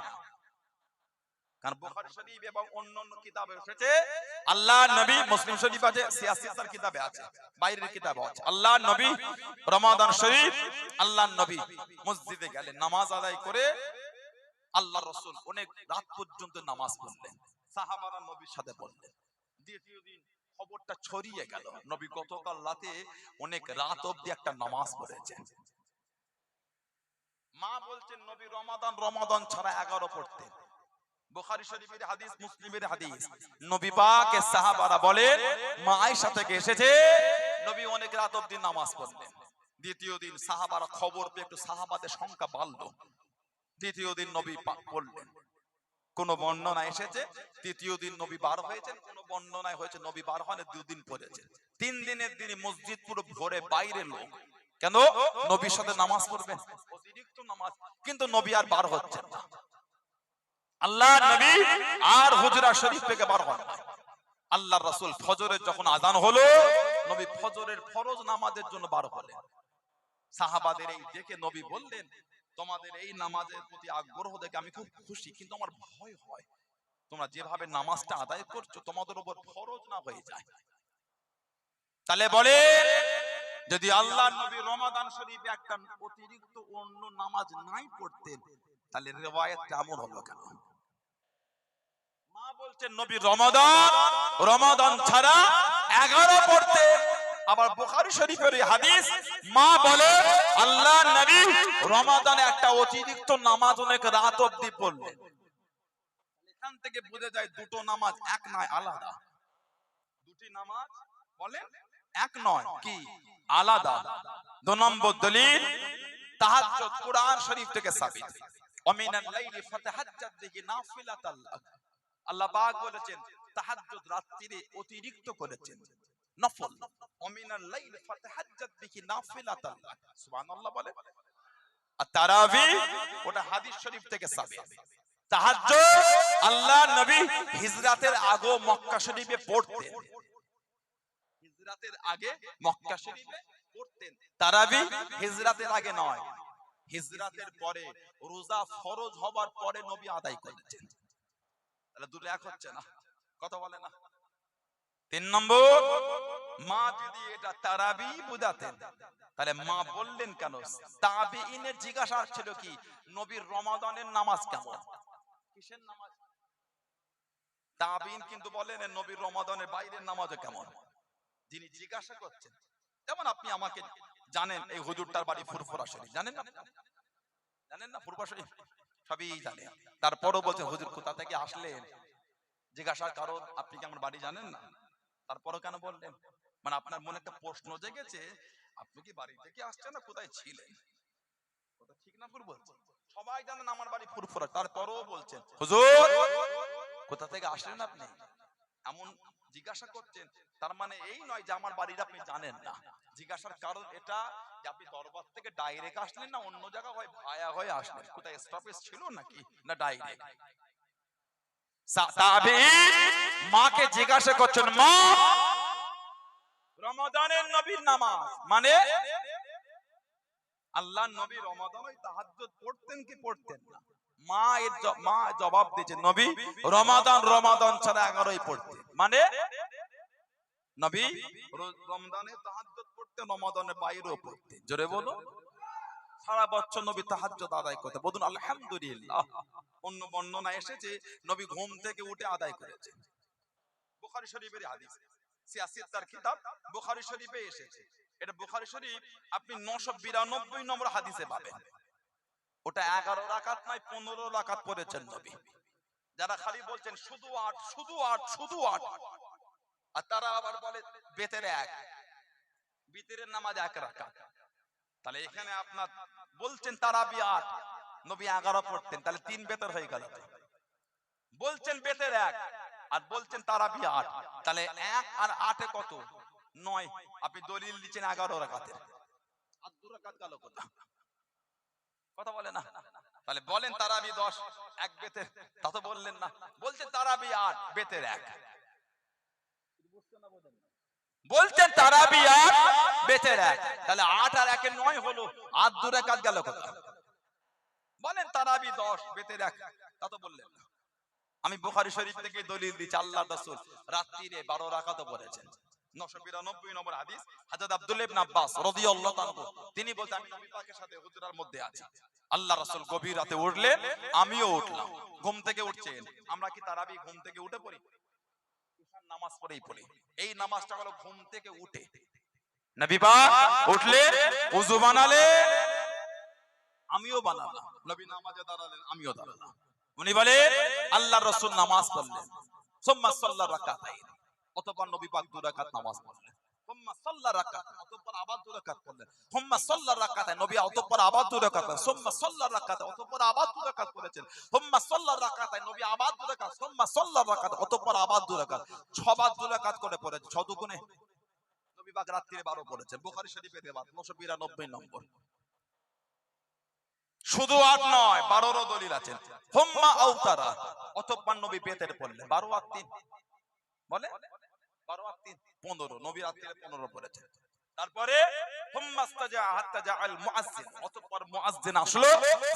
কারণ বুখারী শরীফ এবং অন্যান্য কিতাবে এসেছে আল্লাহর নবী, মুসলিম শরীফ আছে, সিয়াসিতার কিতাবে আছে, বাইরের কিতাবে আছে, আল্লাহর নবী রমাদান শরীফ আল্লাহর নবী মসজিদে গেলেন, নামাজ আদায় করে আল্লাহর রাসূল অনেক রাত পর্যন্ত নামাজ পড়লেন। সাহাবারা নবীর সাথে বললেন। দ্বিতীয় দিন খবরটা ছড়িয়ে গেল, নবী গতকাল রাতে অনেক রাত অবধি একটা নামাজ পড়েছেন। মা বলছেন নবী রমাদান ছাড়া 11 পড়তেন। বুখারী শরীফের হাদিস, মুসলিমের হাদিস, নবী পাকের সাহাবারা বলেন মা আয়েশা থেকে এসেছে নবী অনেক রাত অবধি নামাজ পড়লেন। দ্বিতীয় দিন সাহাবারা খবর পেয়ে একটু সাহাবাদের সংখ্যা বাড়লো, দ্বিতীয় দিন নবী পাক পড়লেন। কোন বর্ণনা এসেছে তৃতীয় দিন নবী বার হয়েছেন, কোন বর্ণনায় হয়েছে নবী বার হনে 2 দিন পড়েছেন। 3 দিনের দিনে মসজিদ পুরো ভরে, বাইরে লোক। কেন? নবীর সাথে নামাজ পড়বেন, অতিরিক্ত নামাজ। কিন্তু নবী আর বার হচ্ছেন না। আল্লাহর নবী আর হুজরা শরীফ থেকে বার হন না। আল্লাহর রাসূল ফজরের যখন আযান হলো, নবী ফজরের ফরজ নামাজের জন্য বার হলেন। সাহাবাদের এই দেখে নবী বললেন, তোমাদের এই নামাজের প্রতি আগ্রহ দেখে আমি খুব খুশি, কিন্তু আমার ভয় হয় তোমরা যেভাবে নামাজটা আদায় করছো তোমাদের উপর ফরজ না হয়ে যায়। তাহলে বলে যদি আল্লাহর নবী রমাদান শরীফে একটা অতিরিক্ত অন্য নামাজ নাই পড়তেন, তাহলে রিওয়ায়াতটা এমন হলো কেন? মা বলছেন নবী রমাদান ছাড়া 11 পড়তেন। আবার বুখারী শরীফের হাদিস, মা বলে আল্লাহর নবী রমাদানে একটা অতিরিক্ত নামাজ অনেক রাত অবধি পড়লেন। এখান থেকে বোঝা যায় দুটো নামাজ এক নয়, আলাদা। দুটি নামাজ বলেন এক নয়, কি আলাদা। 2 নম্বর দলিল তাহাজ্জুদ, কুরআন শরীফ থেকে সাবিত। ওয়ামিনাল লাইলি ফাতাহাজ্জাদ বিহি নাফিলাতাল লাক। আল্লাহ পাক বলেছেন তাহাজ্জুদ রাত্রিরে অতিরিক্ত করেছেন। নফল। ওমিনাল লাইল ফাতাহাজ্জাত বিহি নাফিলাতান লাক, সুবহানাল্লাহ বলে। আর তারাবি ওটা হাদিস শরীফ থেকে সাবিত। তাহাজ্জুদ আল্লাহ নবী হিজরাতের আগে মক্কা শরীফে পড়তেন, হিজরাতের আগে মক্কা শরীফে পড়তেন। তারাবি হিজরাতের আগে নয়, হিজরাতের পরে, রোজা ফরজ হবার পরে নবী আদায় করেছেন। তাহলে দুটো এক হচ্ছে না, কথা বলে না। 3 নম্বর, মা যদি এটা তারাবি বুঝাতেন তাহলে মা বললেন কেন? তাবিঈনের জিজ্ঞাসা ছিল কি, নবীর রমাদানের নামাজ কেমন? কিসের নামাজ? তাবিঈন কিন্তু বলেন নবীর রমাদানের বাইরের নামাজও কেমন। যিনি জিজ্ঞাসা করছেন, যেমন আপনি আমাকে জানেন এই হুজুরটার বাড়ি ফুরফুরা শরীফ, জানেন না? জানেন না ফুরফুরা শরীফ? সবই জানেন। তারপরও বলছেন হুজুর কোথা থেকে আসলেন? জিজ্ঞাসার কারণ আপনি কি আমার বাড়ি জানেন না? তারপরও কেন বললেন? মানে আপনার মনে একটা প্রশ্ন জেগেছে, আপনি কি বাড়ি থেকে আসছেন না কোথায় ছিলেন? কথা ঠিক না ভুল বলছেন? সবাই জানেন আমার বাড়ি ফুরফুরা, তারপরও বলছেন হুজুর কোথা থেকে আসলেন আপনি, এমন জিজ্ঞাসা করছেন। তার মানে এই নয় যে আমার বাড়িটা আপনি জানেন না। জিজ্ঞাসার কারণ এটা যে আপনি দরবার থেকে ডাইরেক্ট আসলেন না অন্য জায়গা হয় ভায়া হয়ে আসলেন, কোথায় স্টপেজ ছিল নাকি না ডাইরেক্ট। তাবিঈন মাকে জিজ্ঞাসা করছেন, মা রমাদানের নবীর নামাজ মানে আল্লাহ নবী রমাদানে তাহাজ্জুদ পড়তেন কি পড়তেন না? মা জবাব দিয়েছেন নবী রমাদান ছাড়া 11ই পড়তেন। মানে নবী রমজানে তাহাজ্জুদ পড়তেন, রমাদানের বাইরেও পড়তেন। জোরে বলো। সারা বছর নবী তাহাজ্জুদ আদায় করতেন। বলুন আলহামদুলিল্লাহ। অন্য বর্ণনা এসেছে নবী ঘুম থেকে উঠে আদায় করেছেন। বুখারী শরীফের হাদিস, সিয়াসিত তার কিতাব বুখারী শরীফে এসেছে। এটা বুখারী শরীফ আপনি 992 নম্বর হাদিসে পাবেন। ওটা 11 রাকাত নয় 15 রাকাত পড়েছেন নবী। যারা খালি বলছেন শুধু 8 শুধু 8 শুধু 8, আর তারা আবার বলে বেতের 1, বিতরের নামাজ 1 রাকাত। তাহলে এখানে আপনার বলছেন তারাবি 8, নবী 11 পড়তেন, তাহলে 3 বেতর হয়ে গেল। বলছেন বেতের 1 আর বলছেন তারাবি 8, তাহলে 1 আর 8 এ কত? 9। আপনি দলিল দিচ্ছেন 11 রাকাতের, আর 2 রাকাত গেল কোথা? কথা বলে না। তাহলে বলেন তারাবি 10 1 বেতের, তা তো বললেন না। বলছেন তারাবি 8 বেতের 1, বলছেন তারাবি 8 বেতের 1, তাহলে 8 আর 1 এ 9 হলো, আর 2 রাকাত গেল কোথা? বলেন তারাবি 10 বেতের 1, তা তো বললেন না। আমি বুখারী শরীফ থেকে দলিল দিচ্ছি, আল্লাহর রাসূল রাত্রিরে 12 রাকাত পড়েছেন। 992 নম্বর হাদিস, হযরত আব্দুল্লাহ ইবনে আব্বাস রাদিয়াল্লাহু তাআলা তিনি বলতেন আমি নবী পাকের সাথে হুজরার মধ্যে আছি, আল্লাহর রাসূল গভীর রাতে উঠলেন, আমিও উঠলাম। ঘুম থেকে উঠছেন, আমরা কি তারাবি ঘুম থেকে উঠে পড়ি? ঈশার নামাজ পড়েই পড়ি। এই নামাজটা হলো ঘুম থেকে উঠে নবী পাক উঠলেন, ওযু বানালেন, আমিও বানালাম। নবী নামাজে দাঁড়ালেন, আমিও দাঁড়ালাম। উনি বলে আল্লাহর রাসূল নামাজ পড়লেন, সুম্মা সাল্লা রাকাতাইন, অতঃপর নবী পাক 2 রাকাত নামাজ পড়লেন। সুম্মা সাল্লা রাকাত, অতঃপর আবার 2 রাকাত পড়লেন। সুম্মা সাল্লা রাকাতাইন, নবী অতঃপর আবার 2 রাকাত পড়লেন। সুম্মা সাল্লা রাকাত, অতঃপর আবার 2 রাকাত করেছেন। সুম্মা সাল্লা রাকাতাইন, নবী আবার 2 রাকাত। সুম্মা সাল্লা রাকাত, অতঃপর আবার 2 রাকাত। 6 বার 2 রাকাত করে পড়েছেন। 6 দুগুণে নবী পাক রাত্রিরে 12 পড়েছেন। বুখারী শরীফের রিওয়ায়াত 992 নম্বর। শুধু 8 নয় 12রও দলিল আছে। হুম্মা আওতারা, অতঃপর নবী বেতের পড়লেন। 12 আর 3 বলে 12 আর 3 15, নবী রাত্রিরে 15 পড়েছেন। তারপরে হুম্মা ইস্তাজা হাত্তা জাআল মুআজ্জিন, অতঃপর মুআজ্জিন আসলো,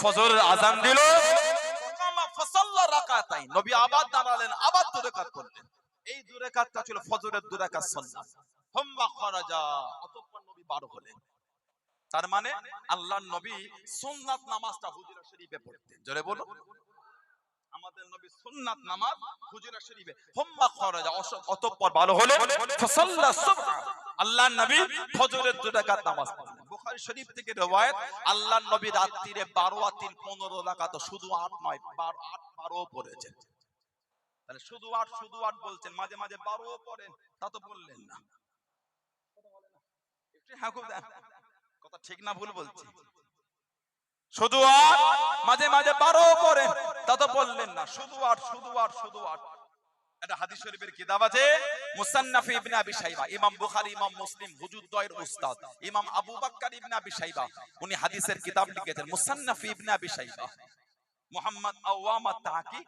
ফজরের আযান দিল। কামা ফাসাল্লা রাকাতাইন, নবী আবার দাঁড়ালেন, আবার 2 রাকাত পড়লেন। এই 2 রাকাতটা ছিল ফজরের 2 রাকাত সুন্নাত। হুম্মা খারাজা, অতঃপর নবী বার হলেন। তার মানে আল্লাহর নবী সুন্নাত নামাজটা হুজরা শরীফে পড়তেন। জোরে বলো। আমাদের নবী সুন্নাত নামাজ হুজরা শরীফে, হুম্মা খারাজা, অতঃপর ভালো হলেন, ফাসাল্লা সুবহ, আল্লাহর নবী ফজরের 2 রাকাত নামাজ পড়লেন। বুখারী শরীফ থেকে riwayat, আল্লাহর নবী রাত্রিরে 12 আর 3 15 রাকাত, শুধু 8 নয় 8 12ও পড়েছেন। তাহলে শুধু 8 বলছেন, মাঝে মাঝে 12ও পড়েন, তা তো বললেন না। একটু হ্যাঁ খুব দেন, কথা ঠিক না ভুল বলছি? শুধু 8, মাঝে মাঝে 12ও পড়েন, তা তো বললেন না। শুধু 8 শুধু 8 শুধু 8। একটা হাদিস শরীফের কিতাব আছে মুসান্নাফ ইবনে আবি শাইবা, ইমাম বুখারী, ইমাম মুসলিম হুজুর দ্বয়ের উস্তাদ ইমাম আবু বকর ইবনে আবি শাইবা, উনি হাদিসের কিতাব লিখেছেন মুসান্নাফ ইবনে আবি শাইবা। মুহাম্মদ আওয়াম আত-তাহকিক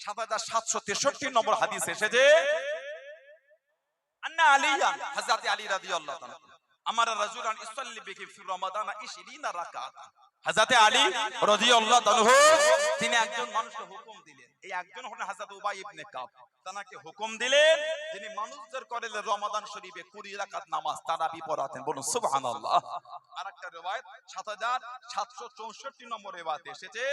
7763 নম্বর হাদিস এসেছে, আন্না আলিয়ান, হযরত আলী রাদিয়াল্লাহু তাআলা আমারা রাজুলান ইসাল্লি বিহি ফি রমাদান 20 রাকাত। হযরত আলী রাদিয়াল্লাহু তাআলা তিনি একজন মানুষকে হুকুম দিলেন, এই একজন হলেন হযরত উবাই ইবনে কাব, তাকে হুকুম দিলেন যিনি মানুষদের করেন রমাদান শরীফে 20 রাকাত নামাজ তারাবি পড়াতেন। বলুন সুবহানাল্লাহ। আরেকটা riwayat 7764 নম্বর riwayat এসেছে,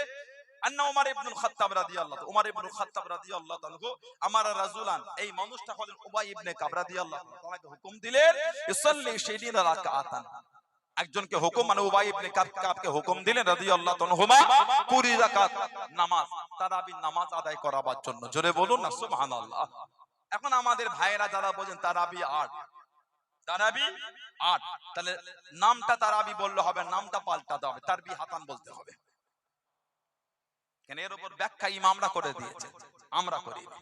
আন্না উমর ইবনুল খাত্তাব রাদিয়াল্লাহু, উমর ইবনুল খাত্তাব রাদিয়াল্লাহু তাআলা আমারা রাজুলান, এই মানুষটা হলেন উবাই ইবনে কাব রাদিয়াল্লাহু তাআলা, তাকে হুকুম দিলেন ইসাল্লি 20 রাকাতান, একজনকে হুকুম মানে উবাই ইবনে কাবকে হুকুম দিলেন রাদিয়াল্লাহু তাআলা 20 রাকাত নামাজ তারাবির নামাজ আদায় করাবার জন্য। জোরে বলুন না সুবহানাল্লাহ। এখন আমাদের ভাইয়েরা যারা বলেন তারাবি 8, তারাবি 8, তাহলে নামটা তারাবি বললে হবে, নামটা পাল্টাতে হবে, তারবি হাতান বলতে হবে। কেন এর উপর ব্যাখ্যা ইমামরা করে দিয়েছে, আমরা করি না।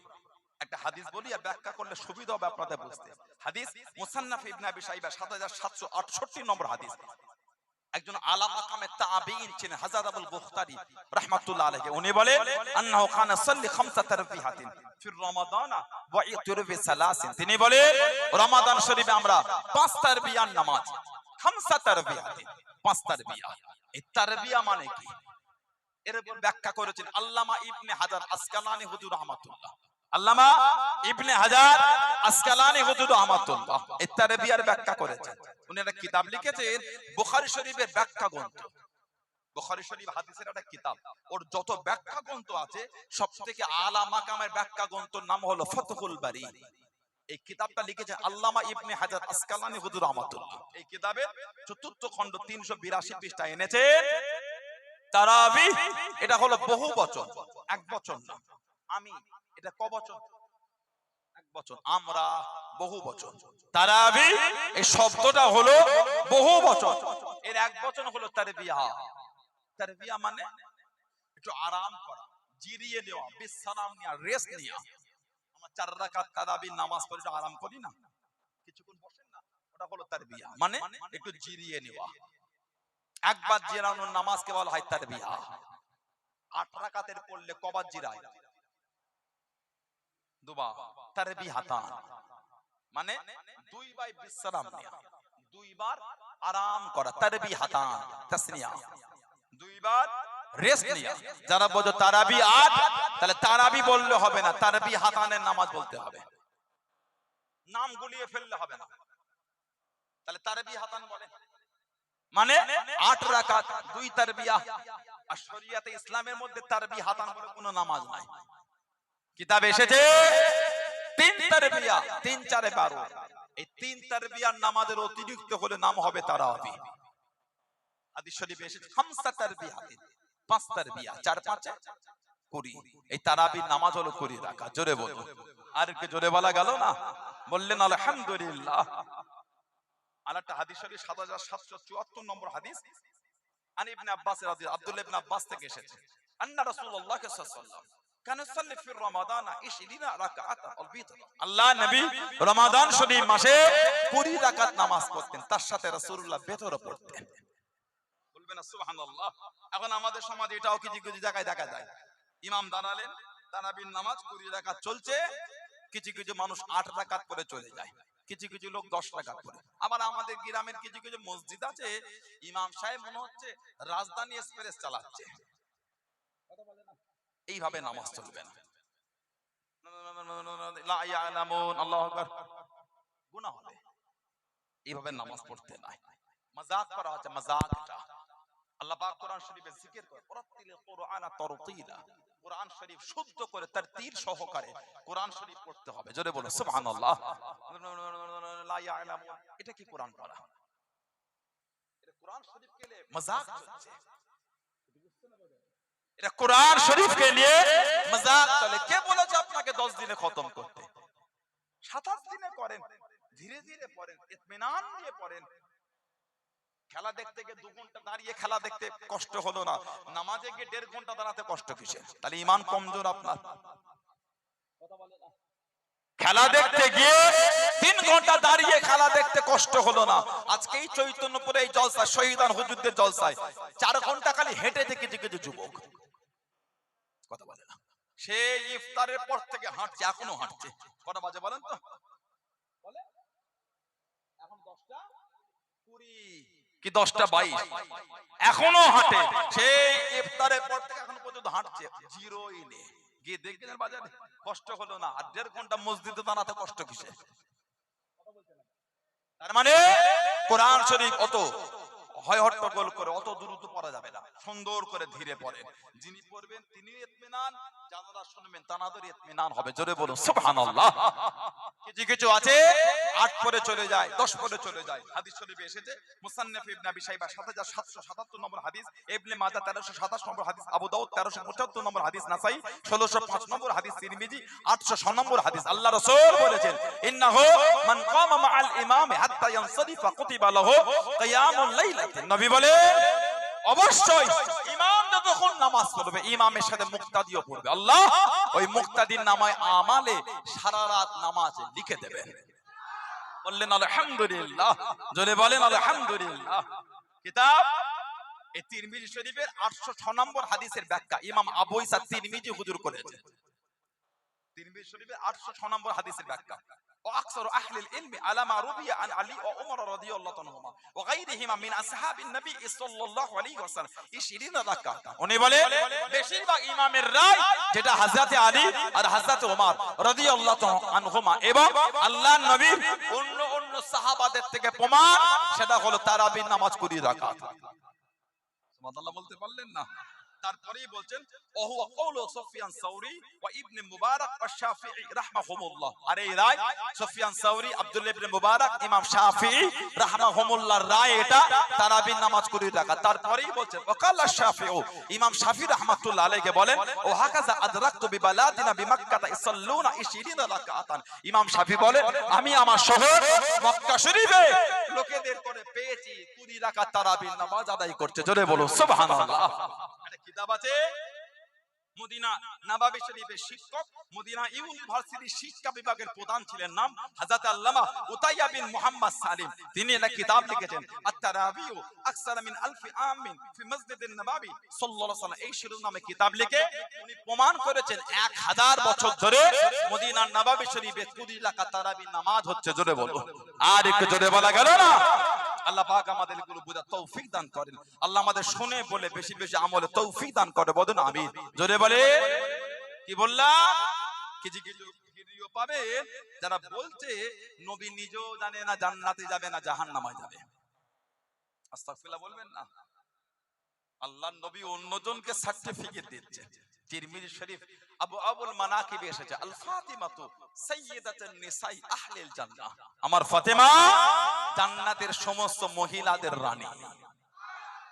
একটা হাদিস বলি আর ব্যাখ্যা করলে সুবিধা হবে আপনাদের বুঝতে। হাদিস মুসান্নাফ ইবনে আবি শাইবা 7768 নম্বর হাদিস। একজন আলা মাকামে তাবিঈন ছিলেন হযরত আবুল বুখতারি রাহমাতুল্লাহ আলাইহি, উনি বলেন আন্নাহু কানা সাল্লি খামসা তারবিহাতিন ফি রমাদান ওয়া ইতির বি সালাসিন, তিনি বলেন রমাদান শরীফে আমরা 5 তারবিয়ার নামাজ, খামসা তারবিহাতিন 5 তারবিয়া। এই তারবিয়া মানে কি এর উপর ব্যাখ্যা করেছেন আল্লামা ইবনে হাজার আসকালানি হুজুর রাহমাতুল্লাহ, আল্লামা ইবনে হাজার আসকালানি হুজুর রাহমাতুল্লাহ এই তারবিয়ার ব্যাখ্যা করেছেন। উনি একটা কিতাব লিখেছেন বুখারী শরীফের ব্যাখ্যা গ্রন্থ। বুখারী শরীফ হাদিসের একটা কিতাব, ওর যত ব্যাখ্যা গ্রন্থ আছে সবথেকে আলা মাকামের ব্যাখ্যা গ্রন্থের নাম হলো ফাতহুল বারী। এই কিতাবটা লিখেছেন আল্লামা ইবনে হাজার আসকালানি হুজুর রাহমাতুল্লাহ। এই কিতাবের চতুর্থ খণ্ড 382 পৃষ্ঠা এনেছেন। তারাবি এটা হলো বহু বচন, এক বচন না। আমি এটা ক বচন? এক বচন। আমরা বহু বচন। তারাবি এই শব্দটা হলো বহু বচন, এর এক বচন হলো তারবিয়া। তারবিয়া মানে একটু আরাম করা, জিরিয়ে নেওয়া, বিশ্রাম নেওয়া, রেস্ট নেওয়া। আমরা 4 রাকাত তারাবির নামাজ পড়ে একটু আরাম করি না, কিছুক্ষণ বসেন না, ওটা হলো তারবিয়া মানে একটু জিরিয়ে নেওয়া। একবার জিরানোর নামাজকে বলা হয় তারবিয়া। 8 রাকাতের পড়লে কবার জিরায়? দুবার। তারবিহাতান মানে দুইবার বিশ্রাম নেওয়া, দুইবার আরাম করা, তারবিহাতান তাসনিয়া, দুইবার রেস্ট নেওয়া। যারা বলে তারাবি 8, তাহলে তারাবি বললে হবে না, তারবিহাতানের নামাজ বলতে হবে, নাম গুলিয়ে ফেললে হবে না। তাহলে তারবিহাতান বলে মানে 8 রাকাত 2 তারবিয়া। আর শরিয়াতে ইসলামের মধ্যে তারবিহাতান বলে কোনো নামাজ নাই। কিতাবে এসেছে 3 তারবিয়া, 3 4 12। এই 3 তারবিয়ার নামাজের অতিরিক্ত হলে নাম হবে তারাবি। হাদিস শরীফে এসেছে খামসা তারবিয়াতিন 5 তারবিয়া, 4 5 20। এই তারাবির নামাজ হলো 20 রাকাত। জোরে বলো, আর কি জোরে বলা গেল না? বললেন আলহামদুলিল্লাহ। আরেকটা হাদিস শরীফ 7774 নম্বর হাদিস, আন ইবনে আব্বাস রাদিয়াল্লাহু, আব্দুল্লাহ ইবনে আব্বাস থেকে এসেছে, আন্না রাসূলুল্লাহ সাল্লাল্লাহু আলাইহি ওয়াসাল্লাম কানা ইসাল্লি ফি রমাদান 20 রাকাতান আল বিতর। আল্লাহ নবী রমাদান শরীফ মাসে 20 রাকাত নামাজ পড়তেন, তার সাথে রাসূলুল্লাহ বেতরও পড়তেন। বলবেন সুবহানাল্লাহ। এখন আমাদের সমাজে এটাও কিছু কিছু জায়গায় দেখা যায়, ইমাম দাঁড়ালেন, তারাবির নামাজ 20 রাকাত চলছে, কিছু কিছু মানুষ 8 রাকাত করে চলে যায়, কিছু কিছু লোক 10 রাকাত করে। আবার আমাদের গ্রামের কিছু কিছু মসজিদ আছে, ইমাম সাহেব মনে হচ্ছে রাজধানী এক্সপ্রেস চালাচ্ছে। এইভাবে নামাজ চলবে না। লা ইয়ালামুন, আল্লাহু আকবার, গুনাহ হবে। এইভাবে নামাজ পড়তে নাই, মাযাক করা হচ্ছে, মাযাক। এটা আল্লাহ পাক কোরআন শরীফে জিকির করে, ওরাতিলিল কুরআনা তারতিলা, কোরআন শরীফ শুদ্ধ করে তারতিল সহকারে কোরআন শরীফ পড়তে হবে। জোরে বলো সুবহানাল্লাহ। লা ইয়ালামুন, এটা কি কোরআন পড়া? এটা কোরআন শরীফকে নিয়ে মাযাক চলছে, এটা কোরআন শরীফকে নিয়ে মাযাক চলে। কে বলেছে আপনাকে 10 দিনে খতম করতে? 27 দিনে করেন, ধীরে ধীরে পড়েন, ইতমিনান দিয়ে পড়েন। খেলা দেখতে গিয়ে 2 ঘন্টা দাঁড়িয়ে খেলা দেখতে কষ্ট হলো না, নামাজে গিয়ে 1.5 ঘন্টা দাঁড়াতে কষ্ট কিসের? তাহলে ঈমান কমজোর আপনার। কথা বলে না। খেলা দেখতে গিয়ে 3 ঘন্টা দাঁড়িয়ে খেলা দেখতে কষ্ট হলো না। আজকে এই চৈতন্যপুরে এই জলসা শহীদান হুজুরদের জলসায় 4 ঘন্টা খালি হেঁটে দেখেছে কিছু যুবক, কথা বলে না। সে ইফতারের পর থেকে হাঁটছে, এখনো হাঁটছে। কটা বাজে বলেন তো? বলে এখন 10:20 কি 10:22, এখনো হাঁটে। সেই ইফতারের পর থেকে এখন পর্যন্ত হাঁটছে, জিরোই নেই। গিয়ে দেখলেন বাজারে, কষ্ট হলো না। আর 1.5 ঘন্টা মসজিদে দাঁড়াতে কষ্ট কিসে? তার মানে কোরআন শরীফ অত হয় হট্টগোল করে অত দ্রুত পড়া যাবে না, সুন্দর করে ধীরে পড়ে। যিনি পড়বেন তিনি ইতমিনান, যারা শুনবেন তানাদের ইতমিনান হবে। জোরে বলুন সুবহানাল্লাহ। কিছু কিছু আছে 8 পরে চলে যায়, 10 পরে চলে যায়। হাদিস শরীফে এসেছে, মুসান্নাফ ইবনে আবি শাইবা 7777 নম্বর হাদিস, ইবনে মাজাহ 1327 নম্বর হাদিস, আবু দাউদ 1375 নম্বর হাদিস, নাসাই 1605 নম্বর হাদিস, তিরমিজি 806 নম্বর হাদিস। আল্লাহ রাসূল বলেছেন, ইন্নাহু মান কামা মাআল ইমাম হাত্তা ইয়ানসারিফা কুতিবা লাহু কিয়ামুল লাইলাতিন। নবী বলে অবশ্যই ইমাম যতক্ষণ নামাজ পড়বে, ইমামের সাথে মুক্তাদিও পড়বে, আল্লাহ ওই মুক্তাদির নামায় আমালে সারা রাত নামাজ লিখে দেবেন। বললেন আলহামদুলিল্লাহ, জোরে বলেন আলহামদুলিল্লাহ। কিতাব এই তিরমিজি শরীফের 806 নম্বর হাদিসের ব্যাখ্যা ইমাম আবু ঈসা তিরমিজি হুজুর করেছেন। তিরমিজি শরীফের 806 নম্বর হাদিসের ব্যাখ্যা, واكثر اهل العلم على ما روي عن علي وعمر رضي الله عنهما وغيرهما من اصحاب النبي صلى الله عليه وسلم 20 রাকাত। উনি বলে বেশিরভাগ ইমামের রায় যেটা হযরত আলী আর হযরত ওমর রাদিয়াল্লাহু আনহুমা এবং আল্লাহর নবীর অন্য সাহাবাদের থেকে প্রমাণ, সেটা হলো তারাবির নামাজ 20 রাকাত। সুবহানাল্লাহ বলতে পারলেন না? তারপরেই বলছেন ওহুয়া কওলু সুফিয়ান সাউরি ওয়া ইবনে মুবারাক ওয়া শাফিঈ রাহমাহুমুল্লাহ। আর এই রায় সুফিয়ান সাউরি, আব্দুল্লাহ ইবনে মুবারাক, ইমাম শাফিঈ রাহমাহুমুল্লাহর রায়, এটা তারাবির নামাজ 20 রাকাত। তারপরেই বলছেন ওয়াকাল শাফিঈ, ইমাম শাফিঈ রাহমাতুল্লাহ আলাইহি বলেন ও হাকাযা আদরাকতু বিবালাদিনা বিমাক্কাহ ইসাল্লুনা 20 রাকাতান। ইমাম শাফিঈ বলেন আমি আমার শহর মক্কা শরীফে লোকেদের করে পেয়েছি 20 রাকাত তারাবির নামাজ আদায় করতে। জোরে বলুন সুবহানাল্লাহ। কিতাব আছে মদিনা নববী শরীফের শিক্ষক, মদিনা ইউনিভার্সিটির শিক্ষা বিভাগের প্রধান ছিলেন, নাম হযরত আল্লামা উতাইয়া বিন মুহাম্মদ সালিম। তিনি একটা কিতাব লিখেছেন আত-তারাবিউ আকসার মিন আলফি আমিন ফি মসজিদিন নববী সাল্লাল্লাহু আলাইহি ওয়াসাল্লাম। এই শিরোনামে কিতাব লিখে উনি প্রমাণ করেছেন 1000 বছর ধরে মদিনার নববী শরীফে 20 রাকাত তারাবির নামাজ হচ্ছে। জোরে বলো, আর একটু জোরে বলা গেল না? আল্লাহ পাক আমাদের এগুলো বুঝার তৌফিক দান করেন। আল্লাহ আমাদের শুনে বলে বেশি বেশি আমলে তৌফিক দান করে। বলুন আমিন। জোরে বলে কি বললাম? কিছু কিছু ভিডিও পাবে যারা বলছে নবী নিজেও জানে না জান্নাতে যাবে না জাহান্নামে যাবে। আস্তাগফিরুল্লাহ বলবেন না? আল্লাহর নবী অন্যজনকে সার্টিফিকেট দিচ্ছে। তিরমিজি শরীফ আবু আবুল মানাকিবে এসেছে আল ফাতিমাতু সাইয়্যিদাতুন নিসাই আহলিল জান্নাহ। আমার ফাতেমা জান্নাতের সমস্ত মহিলাদের রানী।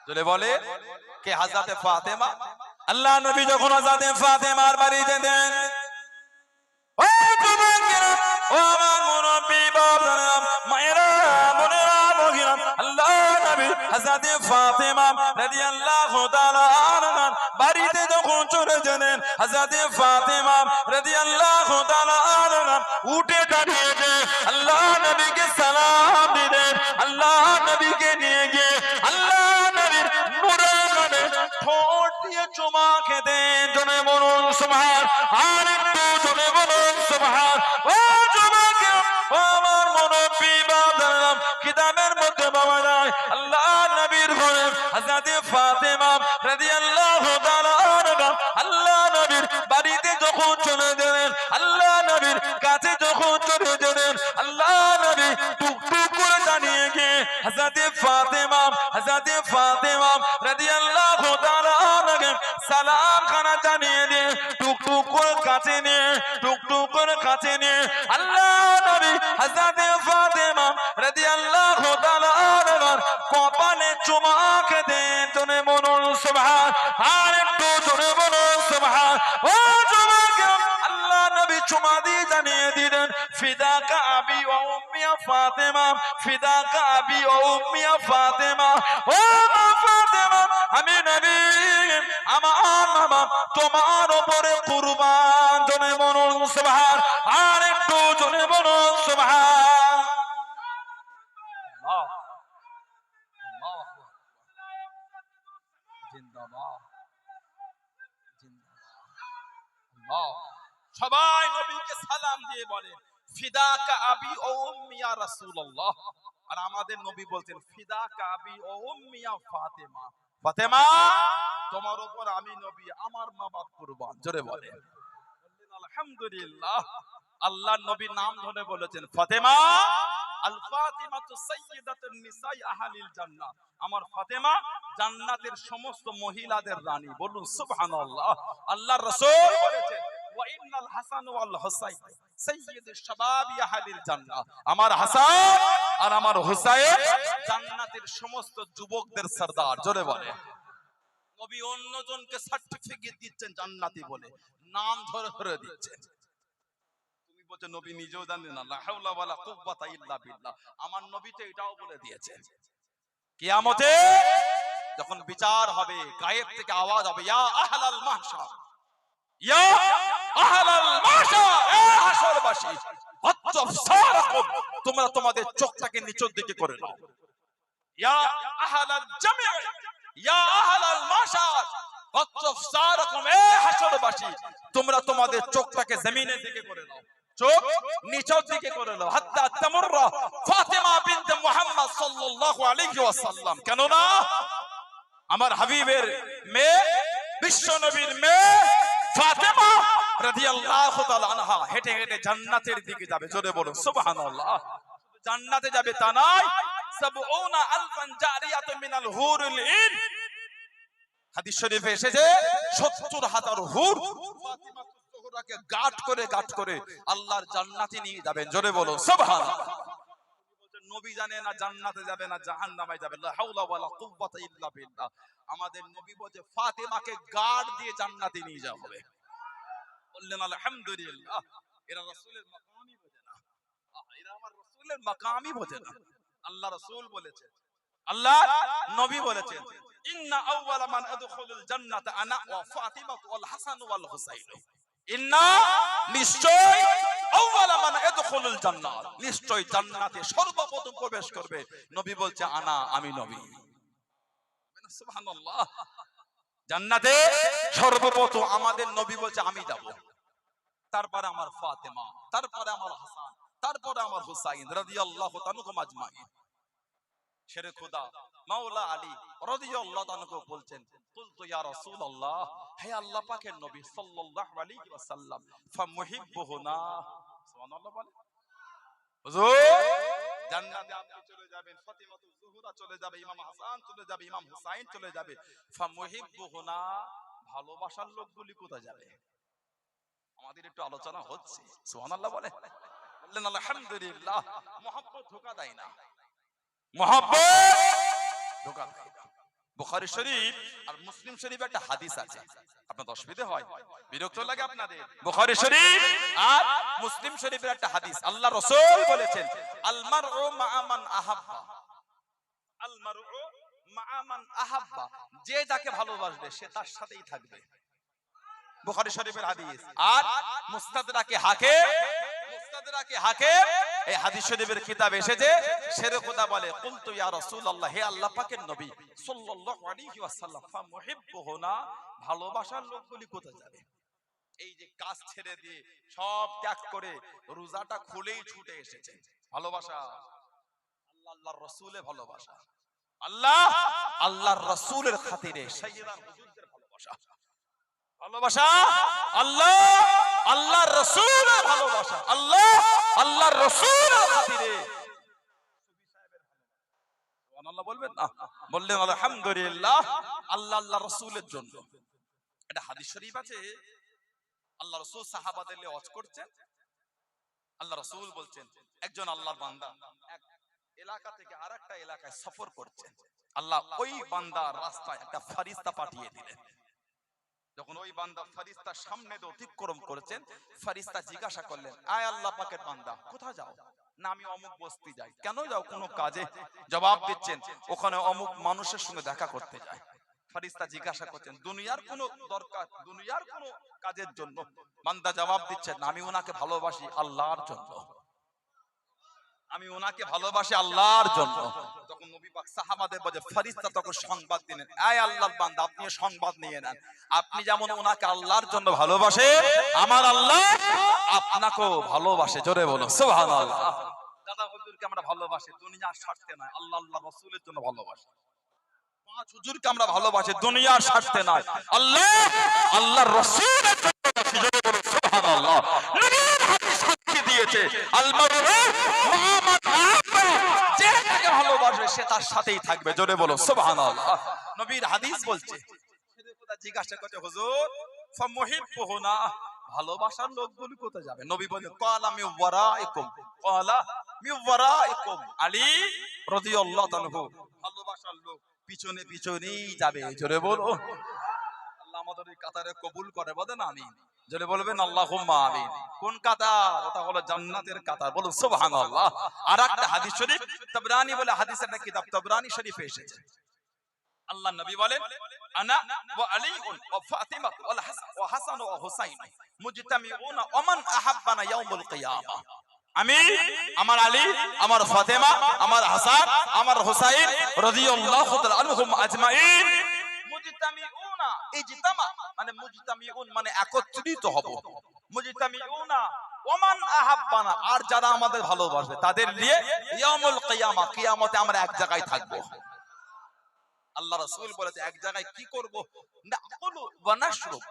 জোরে বলে কে? হযরতে ফাতেমা। আল্লাহ নবী যখন হযরতে ফাতেমার বাড়িতে যেতেন, ও যুবকেরা, ও আমার মুরব্বি বাবারা, মায়েরা, বোনেরা, মহিলা, আল্লাহ নবী হযরতে ফাতেমা রাদিয়াল্লাহু তাআলা আনহা বাড়িতে যখন চলে যেতেন, হযরতে ফাতেমা রাদিয়াল্লাহু তাআলা আনহা উঠে দাঁড়িয়ে আল্লাহ নবীকে সালাম দিতেন। আল্লাহ নবীকে নিয়ে গিয়ে আল্লাহ নবীর মুরাকাবে ঠোঁট দিয়ে চুমা খেতেন। জনে বলুন সুবহান। আর একটু জনে বলুন সুবহান। ও যুবকেরা, ও আমার মুরব্বি বাবারা, কিতাবের মধ্যে পাওয়া যায় আল্লাহ নবীর ঘরে হযরতে ফাতেমা রাদিয়াল্লাহু তাআলা আনহা আল্লাহ নবীর বাড়িতে যখন চলে যেতেন, আল্লাহ নবীর কাছে যখন চলে যেতেন, আল্লাহ নবী টুকটুক করে জানিয়ে গিয়ে হযরতে ফাতেমা রাদিয়াল্লাহু তাআলা আনহা সালাম খানা জানিয়ে দিয়ে টুকটুক করে কাছে নিয়ে আল্লাহ নবী হযরতে ফাতেমা রাদিয়াল্লাহু তাআলা আনহার কপালে চুমা খেতেন। জোরে বলুন সুবহান। আর একটু জোরে বলুন সুবহান। ও যুবকেরা, আল্লাহ নবী চুমা দিয়ে জানিয়ে দিলেন ফিদাকা আবি ওয়া উম্মি ইয়া ফাতেমা, ফিদাকা আবি ওয়া উম্মি ইয়া ফাতেমা, ও মা ফাতেমা আমি নবী আমার বাবা তোমার উপরে কুরবান। জনে বলুন সুবহান, আর একটু জনে বলুন সুবহান। আল্লাহ আল্লাহু আকবার, জিন্দাবাদ জিন্দাবাদ। সবাই নবীকে সালাম দিয়ে বলেন ফিদাকা আবি ও উম্মি ইয়া রাসূলুল্লাহ। আর আমাদের নবী বলতেন ফিদাকা আবি ও উম্মি ইয়া ফাতেমা, ফাতেমা তোমার উপর আমি নবী আমার মা বাপ কুরবান। জোরে বলেন আলহামদুলিল্লাহ। আল্লাহর নবী নাম ধরে বলেছেন ফাতেমা, আল ফাতিমাতু সাইয়্যিদাতুন নিসাই আহলিল জান্নাহ, আমার ফাতেমা জান্নাতের সমস্ত মহিলাদের রানী। বলুন সুবহানাল্লাহ। আল্লাহর রাসূল বলেছেন ওয়া ইন্নাল হাসান ওয়াল হুসাইন সাইয়্যিদুশ শাবাবি আহলিল জান্নাহ, আমার হাসান আর আমার হুসাইন জান্নাতের সমস্ত যুবকদের সরদার। জোরে বলে নবী অন্যজনকে সার্টিফিকেট দিচ্ছেন জান্নাতি বলে, নাম ধরে ধরে দিচ্ছেন। তুমি বলছো নবী নিজেও জানেন না, লা হাওলা ওয়ালা কুওয়াতা ইল্লা বিল্লাহ। আমার নবী তো এটাও বলে দিয়েছেন কিয়ামতে যখন বিচার হবে গায়েব থেকে আওয়াজ হবে ইয়া আহলাল মাহশার, ইয়া আহলাল মাহশার, এ হাশরবাসী আতফসারাকুম, তোমরা তোমাদের চোখটাকে নিচের দিকে করে নাও। ইয়া আহলাল জামি', ইয়া আহলাল মাহশার আতফসারাকুম, এ হাশরবাসী তোমরা তোমাদের চোখটাকে জমিনের দিকে করে নাও, চোখ নিচের দিকে করে নাও। হাত্তা তামুররা ফাতিমা বিনত মুহাম্মদ সাল্লাল্লাহু আলাইহি ওয়াসাল্লাম, কেন না আমার হাবিবের মেয়ে বিশ্ব নবীর মেয়ে ফাতেমা রাদিয়াল্লাহু তাআলা আনহা হেঁটে হেঁটে জান্নাতের দিকে যাবে। জোরে বলুন সুবহানাল্লাহ। জান্নাতে যাবে তা নয়, সাবউনা আলফান জারিয়াতুন মিনাল হুরুল ইন, হাদিস শরীফে এসেছে ৭০,০০০ হুর ফাতিমাতুজ জোহরাকে গাঁট করে আল্লাহর জান্নাতে নিয়ে যাবেন। জোরে বলুন সুবহানাল্লাহ। নবী জানে না জান্নাতে যাবে না জাহান্নামে যাবে, লা হাওলা ওয়ালা কুওয়াতা ইল্লা বিল্লাহ। আমাদের নবী বলে ফাতেমাকে গার্ড দিয়ে জান্নাতে নিয়ে যাওয়া হবে। বললেন আলহামদুলিল্লাহ। এরা রাসূলের মাকামই বোঝে না, এরা আমার রাসূলের মাকামই বোঝে না। আল্লাহ রাসূল বলেছেন, আল্লাহ নবী বলেছেন ইন্না আউওয়ালা মান আদখুলুল জান্নাতা আনা ওয়া ফাতিমা ওয়াল হাসান ওয়াল হুসাইন, ইন্না নিশ্চয় আউওয়ালা মান আদখুলুল জান্নাত, নিশ্চয় জান্নাতে সর্বপ্রথম প্রবেশ করবে নবী বলছে আনা, আমি নবী। সুবহানাল্লাহ। জান্নাতে সর্বপ্রথম আমাদের নবী বলছে আমি যাব, তারপরে আমার ফাতেমা, তারপরে আমার হাসান, তারপরে আমার হুসাইন রাদিয়াল্লাহু তাআলা আজমাইন। শেরে খোদা মাওলা আলী রাদিয়াল্লাহু তাআলা বলছেন কুলতু ইয়া রাসূলুল্লাহ, হে আল্লাহ পাকের নবী সাল্লাল্লাহু আলাইহি ওয়াসাল্লাম, ফামুহিব্বুহুনা, সুবহানাল্লাহ বলে হুজুর জান্নাতে আপনি চলে যাবেন, ফাতিমাতুজ জোহরা চলে যাবে, ইমাম হাসান চলে যাবে, ইমাম হুসাইন চলে যাবে, ফামুহিব্বুহুনা, ভালোবাসার লোকগুলি কোথায় যাবে? আমাদের একটু আলোচনা হচ্ছে, সুবহানাল্লাহ বলে। বললেন আলহামদুলিল্লাহ। মহব্বত ধোঁকা দেয় না, মহব্বত ধোঁকা দেয় না। বুখারী শরীফ আর মুসলিম শরীফে একটা হাদিস আছে, আপনাদের অসুবিধা হয়, বিরক্ত লাগে আপনাদের? বুখারী শরীফ আর মুসলিম শরীফের একটা হাদিস, আল্লাহ রাসূল বলেছেন আল মারউ মা'a মান আহাব্বা, আল মারউ মা'a মান আহাব্বা, যে যাকে ভালোবাসবে সে তার সাথেই থাকবে। বুখারী শরীফের হাদিস। আর মুস্তাদরাকে হাকিম, মুস্তাদরাকে হাকিম এই হাদিস শরীফের কিতাবে এসেছে, শেরে খোদা বলে কুলতু ইয়া রাসূলুল্লাহ, হে আল্লাহ পাকের নবী সাল্লাল্লাহু আলাইহি ওয়াসাল্লাম, ফামুহিব্বুহুনা, ভালোবাসার লোকগুলি কোথায় যাবে? এই যে কাজ ছেড়ে দিয়ে সব ত্যাগ করে রোজাটা খুলেই ছুটে এসেছে, ভালোবাসা আল্লাহ আল্লাহর রাসূলের ভালোবাসা, আল্লাহ আল্লাহর রাসূলের খাতিরে সাইয়্যিদার হুজুরদের ভালোবাসা, ভালোবাসা আল্লাহ আল্লাহর রাসূলের ভালোবাসা, আল্লাহ আল্লাহর রাসূলের খাতিরে। সুবহানাল্লাহ বলবেন না? বললেন আলহামদুলিল্লাহ। আল্লাহ আল্লাহর রাসূলের জন্য একটা হাদিস শরীফ আছে, আল্লাহ রাসূল সাহাবাদের নিয়ে ওয়াজ করছেন, আল্লাহ রাসূল বলছেন একজন আল্লাহর বান্দা এক এলাকা থেকে আরেকটা এলাকায় সফর করছেন, আল্লাহ ওই বান্দার রাস্তায় একটা ফেরেশতা পাঠিয়ে দিলেন। যখন ওই বান্দা ফেরেশতার সামনে দিয়ে অতিক্রম করেছেন, ফেরেশতা জিজ্ঞাসা করলেন, আয় আল্লাহ পাকের বান্দা, কোথায় যাও? না, আমি অমুক বস্তি যাই। কেন যাও? কোনো কাজে। জবাব দিচ্ছেন, ওখানে অমুক মানুষের সঙ্গে দেখা করতে যায়। ফেরেশতা জিজ্ঞাসা করছেন, দুনিয়ার কোনো দরকার, দুনিয়ার কোনো কাজের জন্য? বান্দা জবাব দিচ্ছেন, আমি ওনাকে ভালোবাসি আল্লাহর জন্য, আমি ওনাকে ভালোবাসি আল্লাহর জন্য। তখন নবী পাক সাহাবাদের বলে, ফেরেশতা তখন সংবাদ দিলেন, আয় আল্লাহর বান্দা, আপনি সংবাদ নিয়ে নেন, আপনি যেমন ওনাকে আল্লাহর জন্য ভালোবাসে, আমার আল্লাহ আপনাকেও ভালোবাসে। জোরে বলো সুবহানাল্লাহ। দাদা হুজুরকে আমরা ভালোবাসি দুনিয়ার স্বার্থে নয়, আল্লাহ আল্লাহ রাসূলের জন্য ভালোবাসি। পাঁচ হুজুরকে আমরা ভালোবাসি দুনিয়ার স্বার্থে নয়, আল্লাহ আল্লাহর রাসূলের জন্য ভালোবাসি। জোরে বলো সুবহানাল্লাহ। নবীর হাদিস সাক্ষী দিয়েছে, আল মারউ মা মান আহাব্বা, যে যাকে ভালোবাসবে সে তার সাথেই থাকবে। জোরে বলো সুবহানাল্লাহ। নবীর হাদিস বলছে, খোদা জিজ্ঞাসা করছে, হুজুর ফামুহিব্বুহুনা, ভালোবাসার লোকগুলো কোথায় যাবে? নবী বলে, ক্বালা মিন ওয়ারাইকুম, ক্বালা মিন ওয়ারাইকুম। আলী রাদিয়াল্লাহু তাআলা, ভালোবাসার লোক পিছনে পিছনেই যাবে। জোরে বলো, আল্লাহ আমাদের এই কাতারে কবুল করে, বলেন আমিন। জোরে বলবেন আল্লাহুম্মা আমিন। কোন কাতার? ওটা হলো জান্নাতের কাতার। বলো সুবহানাল্লাহ। আর একটা হাদিস শরীফ, তাবরানী বলে হাদিসের একটা কিতাব, তাবরানী শরীফে এসেছে, আল্লাহ নবী বলেন, আনা ওয়া আলীউন ওয়া ফাতিমা ওয়া হাসান ওয়া হুসাইন মুজতামিউনা ওয়া মান আহাব্বানা ইয়াউমুল কিয়ামা। আমি, আমার আলী, আমার ফাতেমা, আমার হাসান, আমার হুসাইন রাদিয়াল্লাহু তাআলা আনহুম আজমাইন, মুজতামিউনা, ইজতামা মানে মুজতামিউন মানে একত্রিত হব, মুজতামিউনা ওয়া মান আহাব্বানা, আর যারা আমাদের ভালোবাসবে তাদের নিয়ে ইয়াউমুল কিয়ামা, কিয়ামতে আমরা এক জায়গায় থাকব। আল্লাহ রাসূল বলেছে, এক জায়গায় কি করব? নাকুলু ওয়া নাশরুব,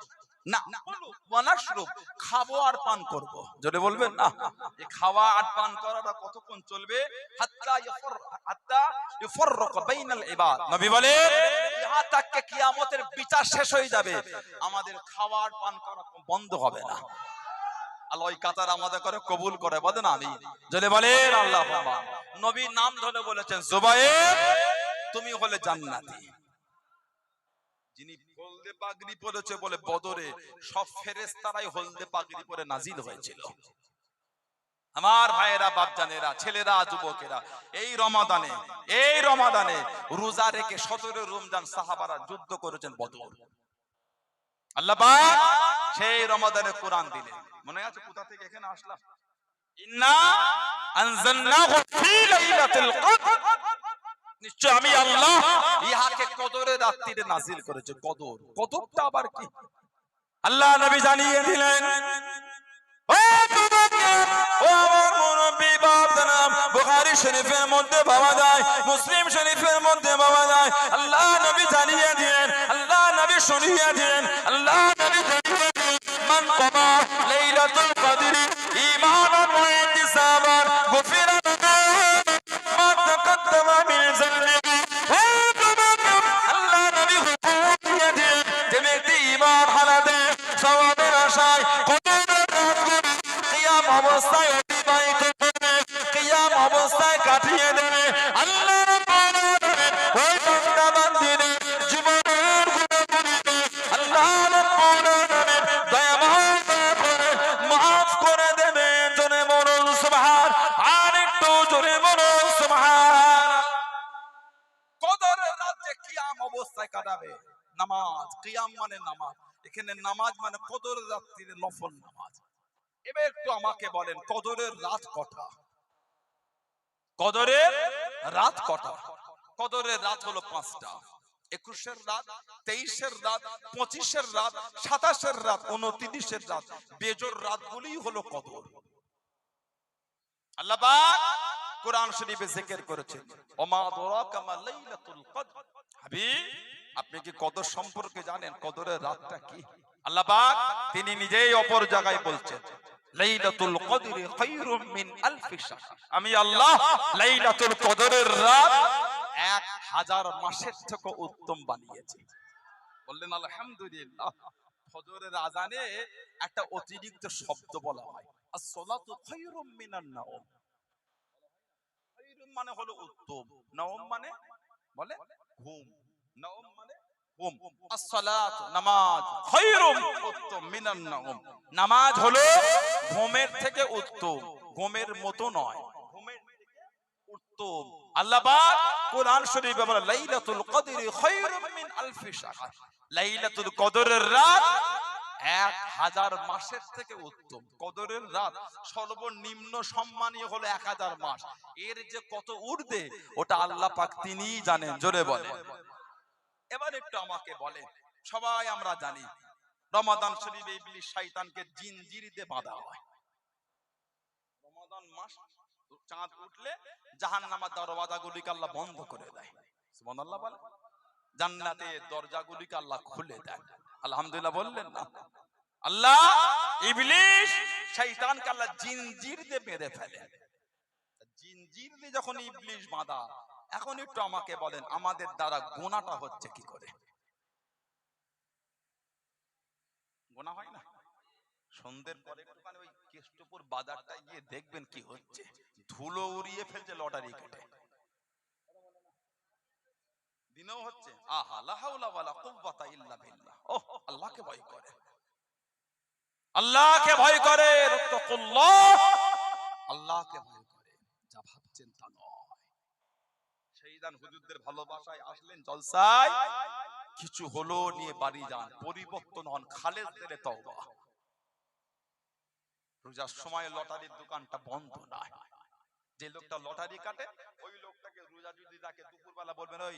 নাকুলু ওয়া নাশরুব, খাবো আর পান করব। জোরে বলবেন না, এই খাওয়া আর পান করাটা কতক্ষণ চলবে? হাত্তা ইফররাকা বাইনাল ইবাদ। নবী বলেন, ইহা তাক কিয়ামতের বিচার শেষ হয়ে যাবে, আমাদের খাওয়া আর পান করা বন্ধ হবে না। আল্লাহ ওই কাতার আমাদের করে কবুল করে, বলেন আমিন। জোরে বলেন আল্লাহুম্মা। নবীর নাম ধরে বলেছেন, জুবায়ের তুমি হলে জান্নাতি। যিনি হলদে পাগড়ি পরেছে বলে বদরে সব ফেরেশতারাই হলদে পাগড়ি পরে নাজিল হয়েছিল। আমার ভাইয়েরা, বাপজানেরা, ছেলেরা, যুবকেরা, এই রমাদানে রোজা রেখে 17 রমজান সাহাবারা যুদ্ধ করেছেন বদর। আল্লাহ পাক সেই রমাদানে কোরআন দিলেন। মনে আছে কোথা থেকে এখানে আসলাম? ইন্না আনজালনাহু ফি লাইলাতুল কদর, নিশ্চয় আমি আল্লাহ ইহাকে কদরের রাত্রিতে নাজিল করেছি। কদর, কদরটা আবার কি? আল্লাহ নবী জানিয়ে দিলেন, ও যুবকের, ও আমার মুরব্বি বাপজানা, বুখারী শরীফের মধ্যে পাওয়া যায়, মুসলিম শরীফের মধ্যে পাওয়া যায়। আল্লাহ নবী জানিয়ে দিলেন, আল্লাহ নবী শুনিয়ে দিলেন, আল্লাহ নবী জানিয়ে দিলেন, মান কামা লাইলাতুল কদর ঈমানান ওয়া ইহতিসাবান গুফিরা লাহু মা তাকাদ্দামা মিন যানবিহি। আল্লাহ নবী হুকুম দিয়ে দিলেন, যে ব্যক্তি ঈমান হারাবে সওয়াবের আশায় কিয়াম অবস্থায় অতিবাহিত করবে, কিয়াম অবস্থায় কাটিয়ে দেবে, আল্লাহ রাব্বুল আলামিন ওই বান্দা বান্দীদের জীবনের গুনাহগুলিকে আল্লাহ রাব্বুল আলামিন দয়াময় করে মাফ করে দেবে। জোরে বলুন সুবহান, আর একটু জোরে বলুন সুবহান। কদরের রাতে কিয়াম অবস্থায় কাটাবে। নামাজ, কিয়াম মানে নামাজ, এখানে নামাজ মানে কদরের রাত্রির নফল নামাজ। এবার একটু আমাকে বলেন, কদরের রাত কটা? কদরের রাত কটা? কদরের রাত হলো 5টা। 21-এর রাত, 23-এর রাত, 25-এর রাত, 27-এর রাত, 29-এর রাত, বেজোর রাতগুলোই হলো কদর। আল্লাহ পাক কোরআন শরীফে জিকির করেছেন, ওমা আদরাকা মা লাইলাতুল কদর। হাবিব, আপনি কি কদর সম্পর্কে জানেন? কদরের রাতটা কি? আল্লাহ পাক তিনি নিজেই অপর জায়গায় বলছেন, লাইলাতুল কদরি খায়রুম মিন আলফি শাহর। আমি আল্লাহ লাইলাতুল কদরের রাত 1000 মাসের থেকে উত্তম বানিয়েছি। বললেন আলহামদুলিল্লাহ। ফজরের আযানে একটা অতিরিক্ত শব্দ বলা হয়, as-সালাতু খায়রুম মিনান নাওম। খায়রুম মানে হলো উত্তম, নাওম মানে বলে ঘুম, নাওম মানে হুম আসসালাত নামাজ খায়রুম উত্তম মিনান নাওম, নামাজ হলো ঘুমের থেকে উত্তম, ঘুমের মতো নয়, ঘুমের থেকে উত্তম। আল্লাহ পাক কোরআন শরীফে বলে লাইলাতুল কদরি খায়রুম মিন আলফি শাহর, লাইলাতুল কদরের রাত 1000 মাসের থেকে উত্তম। কদরের রাত সর্বনিম্ন সম্মানীয় হলো 1000 মাস, এর যে কত ঊর্ধ্বে ওটা আল্লাহ পাক তিনিই জানেন। জোরে বলে। এবার একটু আমাকে বলেন, সবাই আমরা জানি রমাদান শরীফে ইবলিস শয়তানকে জিনজির দিয়ে বাঁধা হয়। রমাদান মাস চাঁদ উঠলে জাহান্নামের দরওয়াজাগুলিকে আল্লাহ বন্ধ করে দেয়। সুবহানাল্লাহ বলে। জান্নাতের দরজাগুলিকে আল্লাহ খুলে দেন। আলহামদুলিল্লাহ বললেন না? আল্লাহ ইবলিস শয়তানকে আল্লাহ জিনজির দিয়ে বেঁধে ফেলে। জিনজির দিয়ে যখন ইবলিস বাঁধা, এখন একটু আমাকে বলেন আমাদের দ্বারা গুনাহটা হচ্ছে কি করে? গুনাহ হয় না? সন্ধ্যের পরে একটুখানি ওই কেষ্টপুর বাজারটা গিয়ে দেখবেন কি হচ্ছে, ধুলো উড়িয়ে ফেলছে লটারি কেটে। দিনেও হচ্ছে। আহা লা হাওলা ওয়ালা কুওয়াতা ইল্লা বিল্লাহ। ওহ, আল্লাহকে ভয় করে, আল্লাহকে ভয় করে, তাকুল্লাহ, আল্লাহকে ভয় করে। যা ভাবছেন তা নয়। শহীদান হুজুরদের ভালোবাসায় আসলেন জলসায়, কিছু হলো নিয়ে বাড়ি যান, পরিবর্তন হন, খালেদ দিলে তওবা। রোজার সময় লটারির দোকানটা বন্ধ নয়। যে লোকটা লটারি কাটে ওই লোকটাকে রোজা যদি ডাকে দুপুরবেলা বলবেন ওই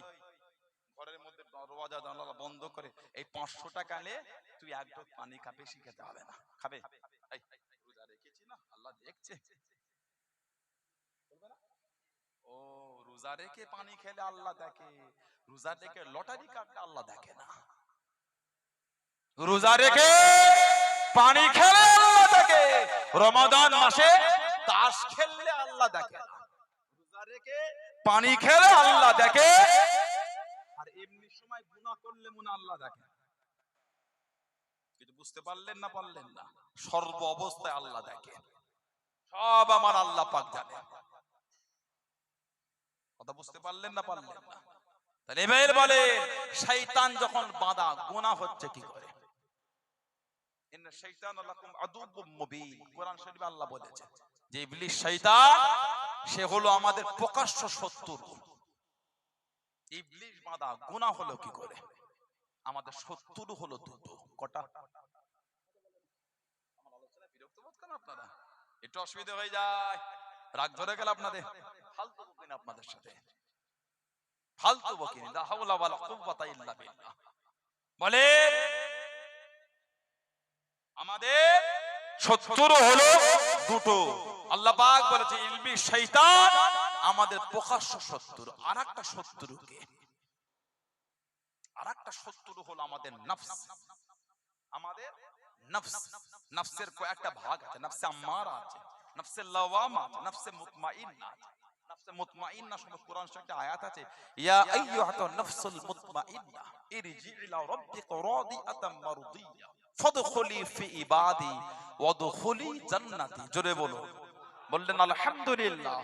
ঘরের মধ্যে দরওয়াজা জানালা বন্ধ করে এই 500 টাকা নে, তুই এক ঢোক পানি খা, বেশি খেতে হবে না। খাবে? এই রোজা রেখেছি না, আল্লাহ দেখছে। বলবে না? ও রোজা রেখে পানি খেলে আল্লাহ দেখে, রোজা রেখে লটারি কাটলে আল্লাহ দেখে না। রোজা রেখে পানি খেলে আল্লাহ দেখে, রমাদান মাসে তাস খেললে আল্লাহ দেখে না। রোজা রেখে পানি খেলে আল্লাহ দেখে, আর এমনি সময় গুনাহ করলে মনে আল্লাহ দেখে। কিছু বুঝতে পারলেন না? পারলেন না? সর্ব অবস্থায় আল্লাহ দেখে, সব আমার আল্লাহ পাক জানে। কথা বুঝতে পারলেন না? পারলেন না? তাহলে এবার বলে শয়তান যখন বাঁধা, গুনাহ হচ্ছে কি করে? ইন্না শাইতানা লাকুম আদুউম মুবিন, কোরআন শরীফে আল্লাহ বলেছেন যে ইবলিস শয়তান সে হলো আমাদের প্রকাশ্য শত্রু। ইবলিস বাঁধা, গুনাহ হলো কি করে? আমাদের শত্রু হলো দুটো। কটা? আমার আলোচনায় বিরক্ত বোধ করেন আপনারা? একটু অসুবিধা হয়ে যায়, রাগ ধরে গেল আপনাদের। ফালতু বকিনি আপনাদের সাথে, ফালতু বকিনি। লা হাওলা ওয়ালা কুওয়াতা ইল্লা বিল্লাহ। বলে আমাদের শত্রু হলো দুটো। আল্লাহ পাক বলেছে ইবলিস শয়তান আমাদের প্রকাশ্য শত্রু। আরেকটা শত্রুকে, আরেকটা শত্রু হলো আমাদের নফস। আমাদের নফস, নফসের কয়েকটা ভাগ আছে। নফসে আম্মারা আছে, নফসে লাওয়ামা আছে, নফসে মুতমাইন্না আছে। নফসে মুতমাইন্না সম্পর্কে কোরআন শরীফে একটা আয়াত আছে, ইয়া আইয়ুহাতুন নফসুল মুতমাইন্না ইরজি ইলা রাব্বিকা রাদিয়াতাম মারদিয়া ফাদখুলি ফি ইবাদি ওয়াদখুলি জান্নাতি। জোরে বলো। বললেন আলহামদুলিল্লাহ।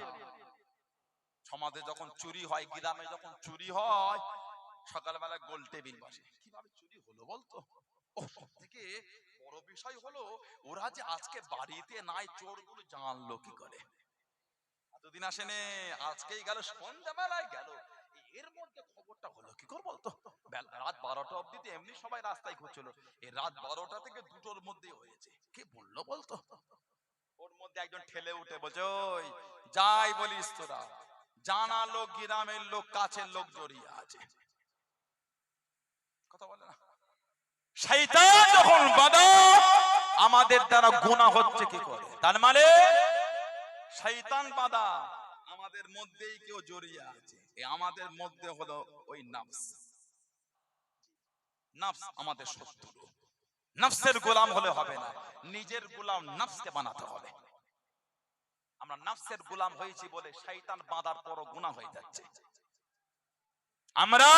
সমাজে যখন চুরি হয়, গ্রামে যখন চুরি হয়, সকালবেলা গোল টেবিল বসে, কিভাবে চুরি হলো বলতো? সবথেকে বড় বিষয় হলো ওরা যে আজকে বাড়িতে নাই, চোরগুলো জানলো কি করে? এতদিন আসেনে, আজকেই গেল, সন্ধ্যাবেলায় গেল, এর মধ্যে খবরটা হলো কি করে বলতো? রাত 12টা অবধি তো এমনি সবাই রাস্তায় ঘুরছিল, এই রাত 12টা থেকে 2টোর মধ্যে হয়েছে। কে বললো বলতো? ওর মধ্যে একজন ঠেলে উঠে বলছে, ওই যাই বলিস তোরা, জানা লোক, গ্রামের লোক, কাছের লোক জড়িয়ে আছে। কথা বলে না? শয়তান যখন বাধা, আমাদের দ্বারা গুনাহ হচ্ছে কি করে? তার মানে শয়তান বাধা, আমাদের মধ্যেই কেউ জড়িয়ে আছে। এই আমাদের মধ্যে হলো ওই নফস। নফস আমাদের শত্রু। নফসের গোলাম হলে হবে না, নিজের গোলাম নফসকে বানাতে হবে। আমরা নফসের গোলাম হয়েছি বলে শয়তান বাঁধার পরও গুনাহ হয়ে যাচ্ছে। আমরা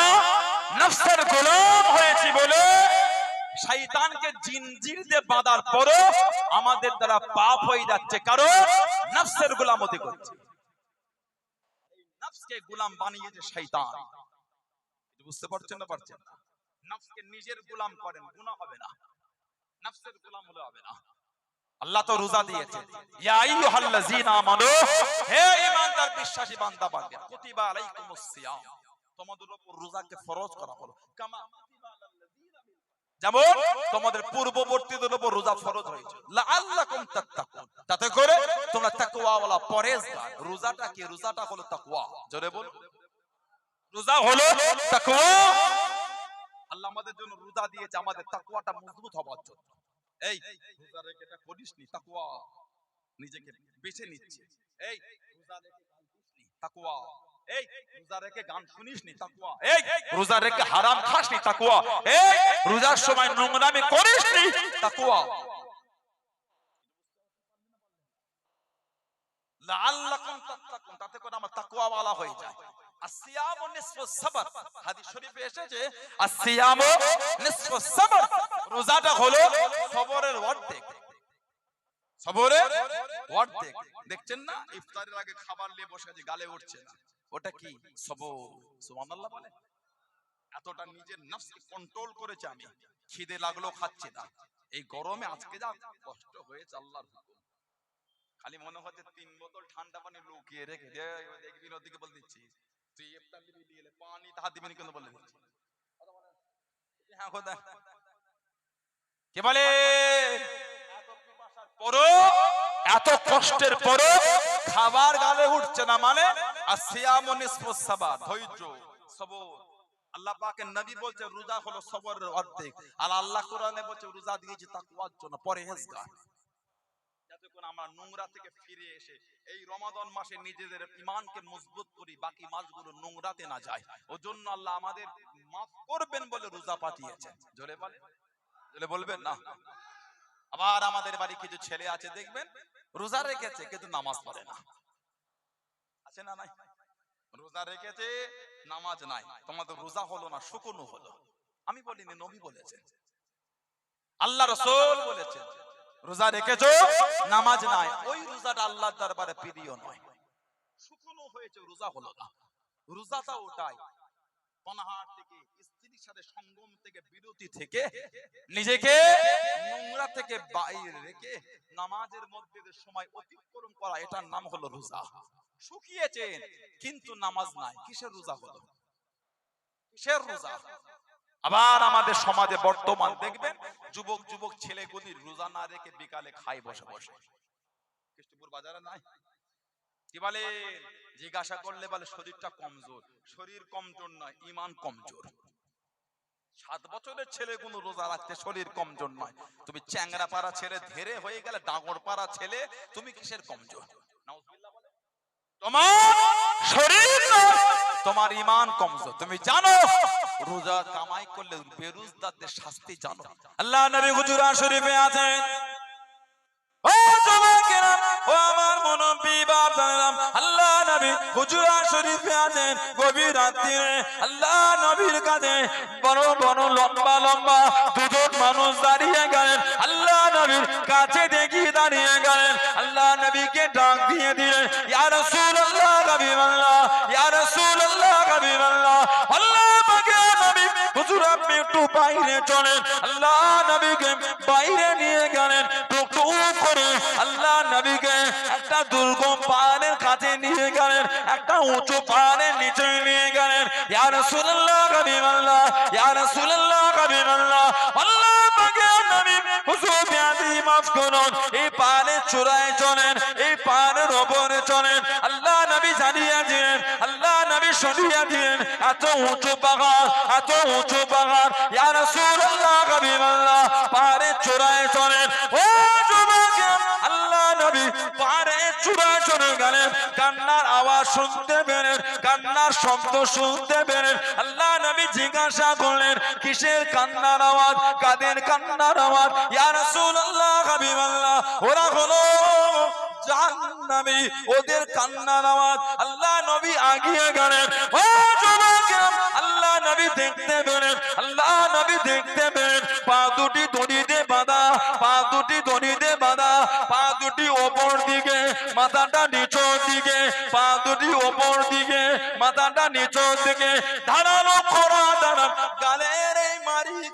নফসের গোলাম হয়েছি বলে শয়তানকে জিনজির দিয়ে বাঁধার পরও আমাদের দ্বারা পাপ হয়ে যাচ্ছে, কারণ নফসের গোলামতি করছে। এই নফসকে গোলাম বানিয়েছে শয়তান। বুঝতে পারছেন না? পারছেন না? নফসকে নিজের গোলাম করেন, গুনাহ হবে না, নফসের গোলাম হলে হবে না। আল্লাহ তো রোজা দিয়েছে, ইয়া আইয়ুহাল্লাযীনা আমানু, হে ঈমানদার বিশ্বাসী বান্দা বান্দা, কুতিবা আলাইকুমুস সিয়াম, তোমাদের উপর রোজাকে ফরজ করা হলো, কামা কুতিবা আলাল্লাযীনা, যেমন তোমাদের পূর্ববর্তীদের উপর রোজা ফরজ হয়েছে, লাআল্লাকুম তাত্তাকুন, যাতে করে তোমরা তাকওয়াওয়ালা পরহেজগার। রোজাটা কি? রোজাটা হলো তাকওয়া। জোরে বল, রোজা হলো তাকওয়া। আল্লাহ আমাদের জন্য রোজা দিয়েছে আমাদের তাকওয়াটা মজবুত হওয়ার জন্য। এই রোজা রেখে এটা করিসনি, তাকওয়া, নিজেকে বেঁচে নিচ্ছে। এই রোজা রেখে গান শুনিসনি, তাকওয়া। এই রোজা রেখে গান শুনিসনি, তাকওয়া। এই রোজা রেখে হারাম খাসনি, তাকওয়া। এই রোজার সময় নোংরামি করিসনি, তাকওয়া। লাআল্লাকুম তাত্তাকুন, তাতে করে আমার তাকওয়া ওয়ালা হয়ে যায়। আসিয়ামু নিসফুস সাবর, হাদিস শরীফে এসেছে আসিয়ামু নিসফুস সাবর, রোজাটা হলো সবরের অর্ধেক। সবরের অর্ধেক। দেখছেন না ইফতারের আগে খাবার নিয়ে বসে আছে, গালে উঠছে না, ওটা কি? সবর। সুবহানাল্লাহ বলে। এতটা নিজের নফসকে কন্ট্রোল করেছে আমি, খিদে লাগলো খাচ্ছি না। এই গরমে আজকে যা কষ্ট হয়েছে আল্লাহর হুকুম, খালি মনে হচ্ছে 3 বোতল ঠান্ডা পানি লুকিয়ে রেখে দেখবি ওদিকে বলে দিচ্ছি, তুই ইফতার নিবি দিয়ে পানি তাহা দিবি না, কিন্তু বলে দিচ্ছি। হ্যাঁ খোদা, কে বলে এত কষ্টের পরও খাবার গালে উঠছে না, মানে আসিয়ামু নিসফুস সাবর, ধৈর্য, সবর। আল্লাহ পাকের নবী বলছে রোজা হলো সবরের অর্ধেক, আর আল্লাহ কোরআনে বলছে রোজা দিয়েছে তাকওয়ার জন্য, পরহেজগার। যাতে করে আমরা নোংরা থেকে ফিরে এসে এই রমাদান মাসে নিজেদের ঈমানকে মজবুত করি, বাকি মাসগুলো নোংরাতে না যায়। ওজন্য আল্লাহ আমাদের মাফ করবেন বলে রোজা পাঠিয়েছেন। জোরে বলে, জোরে বলবেন না। আবার আমাদের বাড়ি কিছু ছেলে আছে দেখবেন রোজা রেখেছে কিন্তু নামাজ পড়ে না, আছে না নাই? রোজা রেখেছে নামাজ নাই, তোমাদের রোজা হলো না, শুকনো হলো। আমি বলিনি, নবী বলেছেন, আল্লাহ রাসূল বলেছেন রোজা রেখেছো নামাজ নাই, ওই রোজাটা আল্লাহর দরবারে প্রিয় নয়। শুকনো হয়েছে, রোজা হলো না। রোজাটা ওটাই পানাহার থেকে, স্ত্রীর সাথে সঙ্গম থেকে, বিরতি থেকে, নিজেকে নোংরা থেকে বাইরে রেখে নামাজের মধ্যে সময় অতিক্রম করা, এটার নাম হলো রোজা। শুকিয়েছেন কিন্তু নামাজ নাই, কিসের রোজা হলো? কিসের রোজা? আবার আমাদের সমাজে বর্তমান দেখবেন যুবক যুবক ছেলেগুলি রোজা না রেখে বিকালে খায় বসে বসে। কৃষ্ণপুর বাজারে নাই, কি বলে জিজ্ঞাসা করলে বলে শরীরটা কমজোর। শরীর কমজোর নয়, ঈমান কমজোর। 7 বছরের ছেলেগুলো রোজা রাখতে শরীর কমজোর নয়। তুমি চ্যাংরা পাড়া ছেলে ধীরে হয়ে গেলে ডাঙর পাড়া ছেলে, তুমি কিসের কমজোর? নাউজুবিল্লাহ বলে। তোমার শরীর নয়, তোমার ঈমান কমজোর। তুমি জানো রোজা কামাই করলে বেরোজগারদের শাস্তি জানো। আল্লাহ নবী হুজুরা শরীফে আছেন, ও যুবকেরা, ও আমার মুনব্বি বাপদারা, আল্লাহ নবী হুজুরা শরীফে আছেন। গভীর রাতে আল্লাহ নবীর কাছে বড় বড় লম্বা লম্বা দুজন মানুষ দাঁড়িয়ে গেলেন। আল্লাহ নবীর কাছে দেখি দাঁড়িয়ে গেলেন। আল্লাহ নবীকে ডাক দিয়ে দিলেন, ইয়া রাসূলুল্লাহ, হাবিবাল্লাহ, ইয়া রাসূলুল্লাহ, হাবিবাল্লাহ। আল্লাহ পাকের নবী হুজুর আপনি একটু বাইরে চলেন। আল্লাহ নবীকে বাইরে নিয়ে গেলেন। করে আল্লাহ নবীকে একটা দুর্গম পাহাড়ের কাছে নিয়ে গেলেন, একটা উঁচু পাহাড়ের নিচে নিয়ে গেলেন। ইয়া রাসূলুল্লাহ, হাবিবাল্লাহ, ইয়া রাসূলুল্লাহ, হাবিবাল্লাহ। আল্লাহ পাকের নবী হুজুর বিয়াদি মাফ করুন, এই পাহাড়ের চূড়ায় চলেন, এই পাহাড়ের উপরে চলেন। আল্লাহ নবী জানিয়ে দিলেন, আল্লাহ নবী শুনিয়ে দিলেন, এত উঁচু পাহাড়, এত উঁচু পাহাড়। ইয়া রাসূলুল্লাহ, হাবিবাল্লাহ, পাহাড়ের চূড়ায় চলেন। ও আল্লাহ নবী পাহাড়ের চূড়ায় চলে গেলেন। কান্নার আওয়াজ শুনতে পেলেন, কান্নার শব্দ শুনতে পেলেন। আল্লাহ নবী জিজ্ঞাসা করলেন, কিসের কান্নার আওয়াজ, কাদের কান্নার আওয়াজ? ইয়া রাসূলুল্লাহ, হাবিবাল্লাহ, ওরা হলো জাহান্নামী, ওদের কান্নার আওয়াজ। আল্লাহ নবী আগিয়ে গেলেন। ও যুবকেরা, আল্লাহ নবী দেখতে পেলেন, আল্লাহ নবী দেখতে পেলেন পা দুটি দড়িতে বাঁধা, পা দুটি দড়িতে বাঁধা, পা দুটি ওপর দিকে, মাথাটা নিচের দিকে, পা দুটি ওপর দিকে, মাথাটা নিচের দিকে, ধারালো খোঁড়া দাঁড়ান গালের এই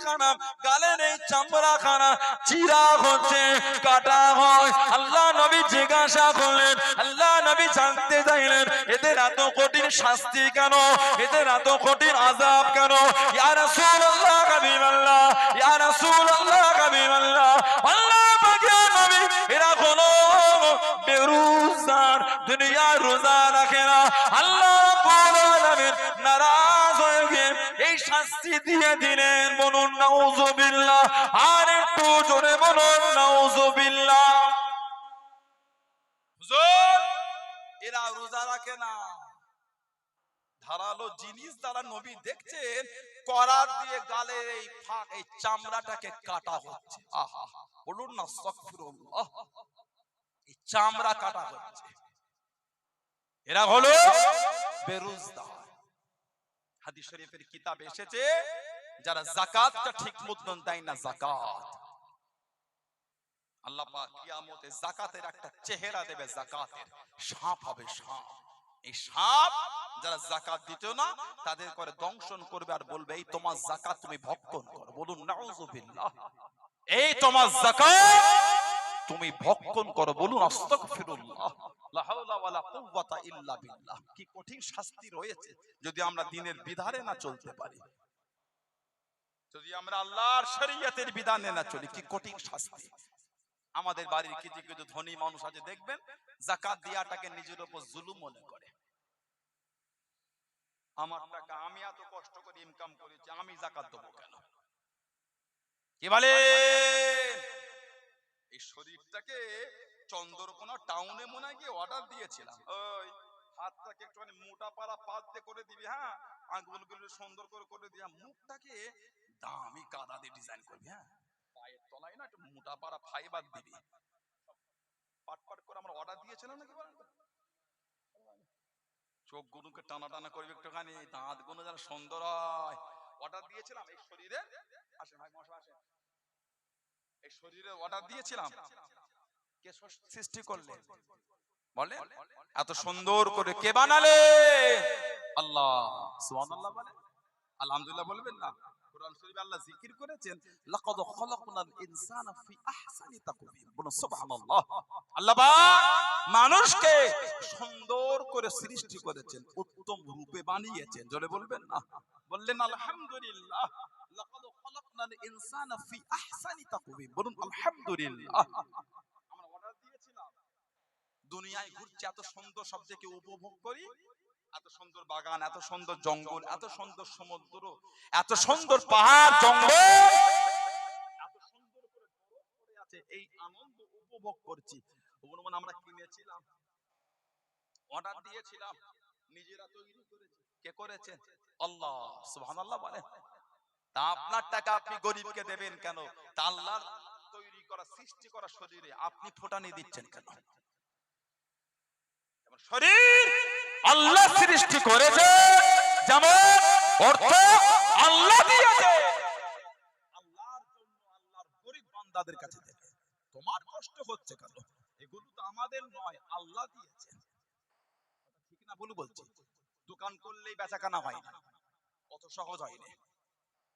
খানা, গালের এই চামড়া খানা চিরা হচ্ছে, কাটা হয়। আল্লাহ নবী জিজ্ঞাসা করলেন, আল্লাহ নবী জানতে চাইলেন এদের এত কঠিন শাস্তি কেন, এদের এত কঠিন আযাব কেন? ইয়া রাসূলুল্লাহ হাবিবাল্লাহ, ইয়া রাসূলুল্লাহ হাবিবাল্লাহ, আল্লাহ পাকের নবী এরা হলো বেরোজগার, দুনিয়ার রোজা রাখে না। আল্লাহ রাব্বুল আলামিন নারাজ হয়ে গিয়ে এই শাস্তি দিয়ে দিলেন। বলুন নাউযুবিল্লাহ, আর একটু জোরে বলুন নাউযুবিল্লাহ। হুজুর এরা রোজা রাখে না, ধারালো জিনিস দ্বারা নবী দেখছেন করার দিয়ে গালের এই ফাঁক, এই চামড়াটাকে কাটা হচ্ছে। আহা, বলুন না আস্তাগফিরুল্লাহ, এই চামড়া কাটা হচ্ছে। এরা হলো বেরোজগার। হাদিস শরীফের কিতাবে এসেছে যারা যাকাতটা ঠিক মতন দেয় না, যাকাত আল্লাহ পাক কিয়ামতে যাকাতের একটা চেহারা দেবে, যাকাতের সাপ হবে, সাপ। এই সাপ যারা যাকাত দিত না তাদের করে দংশন করবে আর বলবে এই তোমার যাকাত তুমি ভক্ষণ করো। বলুন নাউযুবিল্লাহ, এই তোমার যাকাত তুমি ভক্ষণ করো। বলুন আস্তাগফিরুল্লাহ, লা হাওলা ওয়ালা কুওয়াতা ইল্লা বিল্লাহ। কি কঠিন শাস্তি রয়েছে যদি আমরা দ্বীনের বিধানে না চলতে পারি, যদি আমরা আল্লাহর শরীয়তের বিধানে না চলি, কি কঠিন শাস্তি। আমাদের বাড়ির কিছু কিছু ধনী মানুষ আছে দেখবেন যাকাত দেওয়াটাকে নিজের উপর জুলুম মনে করে। আমার টাকা আমি এত কষ্ট করে ইনকাম করেছি, আমি যাকাত দেবো কেন? কি বলে? এই শরীরটাকে চন্দ্রকোনা টাউনে মনে গিয়ে অর্ডার দিয়েছিলাম, ওই হাতটাকে একটুখানি মোটা পাড়া পাততে করে দিবি, হ্যাঁ আঙ্গুলগুলো সুন্দর করে করে দিবি, মুখটাকে দামি কাদা দিয়ে ডিজাইন করবি, হ্যাঁ পায়ের তলায় না একটু মোটা পাড়া ফাইবার দিবি, পাট পাট করে আমরা অর্ডার দিয়েছিলাম নাকি বলেন? চোখ গুলোকে টানা টানা করবে একটুখানি, দাঁত গুলো যেন সুন্দর হয়, অর্ডার দিয়েছিলাম। এই শরীরে আসেন ভাই মশা আসেন, এই শরীরে অর্ডার দিয়েছিলাম। কে সৃষ্টি করলে বলে? এত সুন্দর করে কে বানালে? আল্লাহ। সুবহানাল্লাহ বলে, আলহামদুলিল্লাহ বলবেন না? কোরআন শরীফে আল্লাহ জিকির করেছেন লাকাদ খালাকনাল ইনসানা ফি আহসানি তাকওয়িম। বলুন সুবহানাল্লাহ। আল্লাহ পাক মানুষকে সুন্দর করে সৃষ্টি করেছেন, উত্তম রূপে বানিয়েছেন। জোরে বলবেন না? বললেন আলহামদুলিল্লাহ। লাকাদ খালাকনাল ইনসানা ফি আহসানি তাকওয়িম। বলুন আলহামদুলিল্লাহ। আমরা অর্ডার দিয়েছিলাম, দুনিয়ায় ঘুরছি, এত সুন্দর সব থেকে উপভোগ করি, এত সুন্দর বাগান, এত সুন্দর জঙ্গল, এত সুন্দর সমুদ্র, এত সুন্দর পাহাড় জঙ্গল, এত সুন্দর করে বরফ পড়ে আছে, এই আনন্দ উপভোগ করছি। ওগুলো আমরা কিনেছিলাম, অর্ডার দিয়েছিলাম, নিজেরা তৈরি করেছি। কে করেছে? আল্লাহ। সুবহানাল্লাহ বলেন। তা আপনার টাকা আপনি গরিবকে দেবেন কেন? তা আল্লাহর তৈরি করা সৃষ্টি করা শরীরে আপনি ফোটানি দিচ্ছেন কেন? শরীর আল্লাহ সৃষ্টি করেছে, যেমন অর্থ আল্লাহ দিয়েছে, আল্লাহর জন্য আল্লাহর গরিব বান্দাদের কাছে দেবে। তোমার কষ্ট হচ্ছে কেন? এগুলো তো আমাদের নয়, আল্লাহ দিয়েছে। ঠিক না ভুল বলছি? দোকান করলেই বেচাকেনা হয় না, কত সহজ হয় না।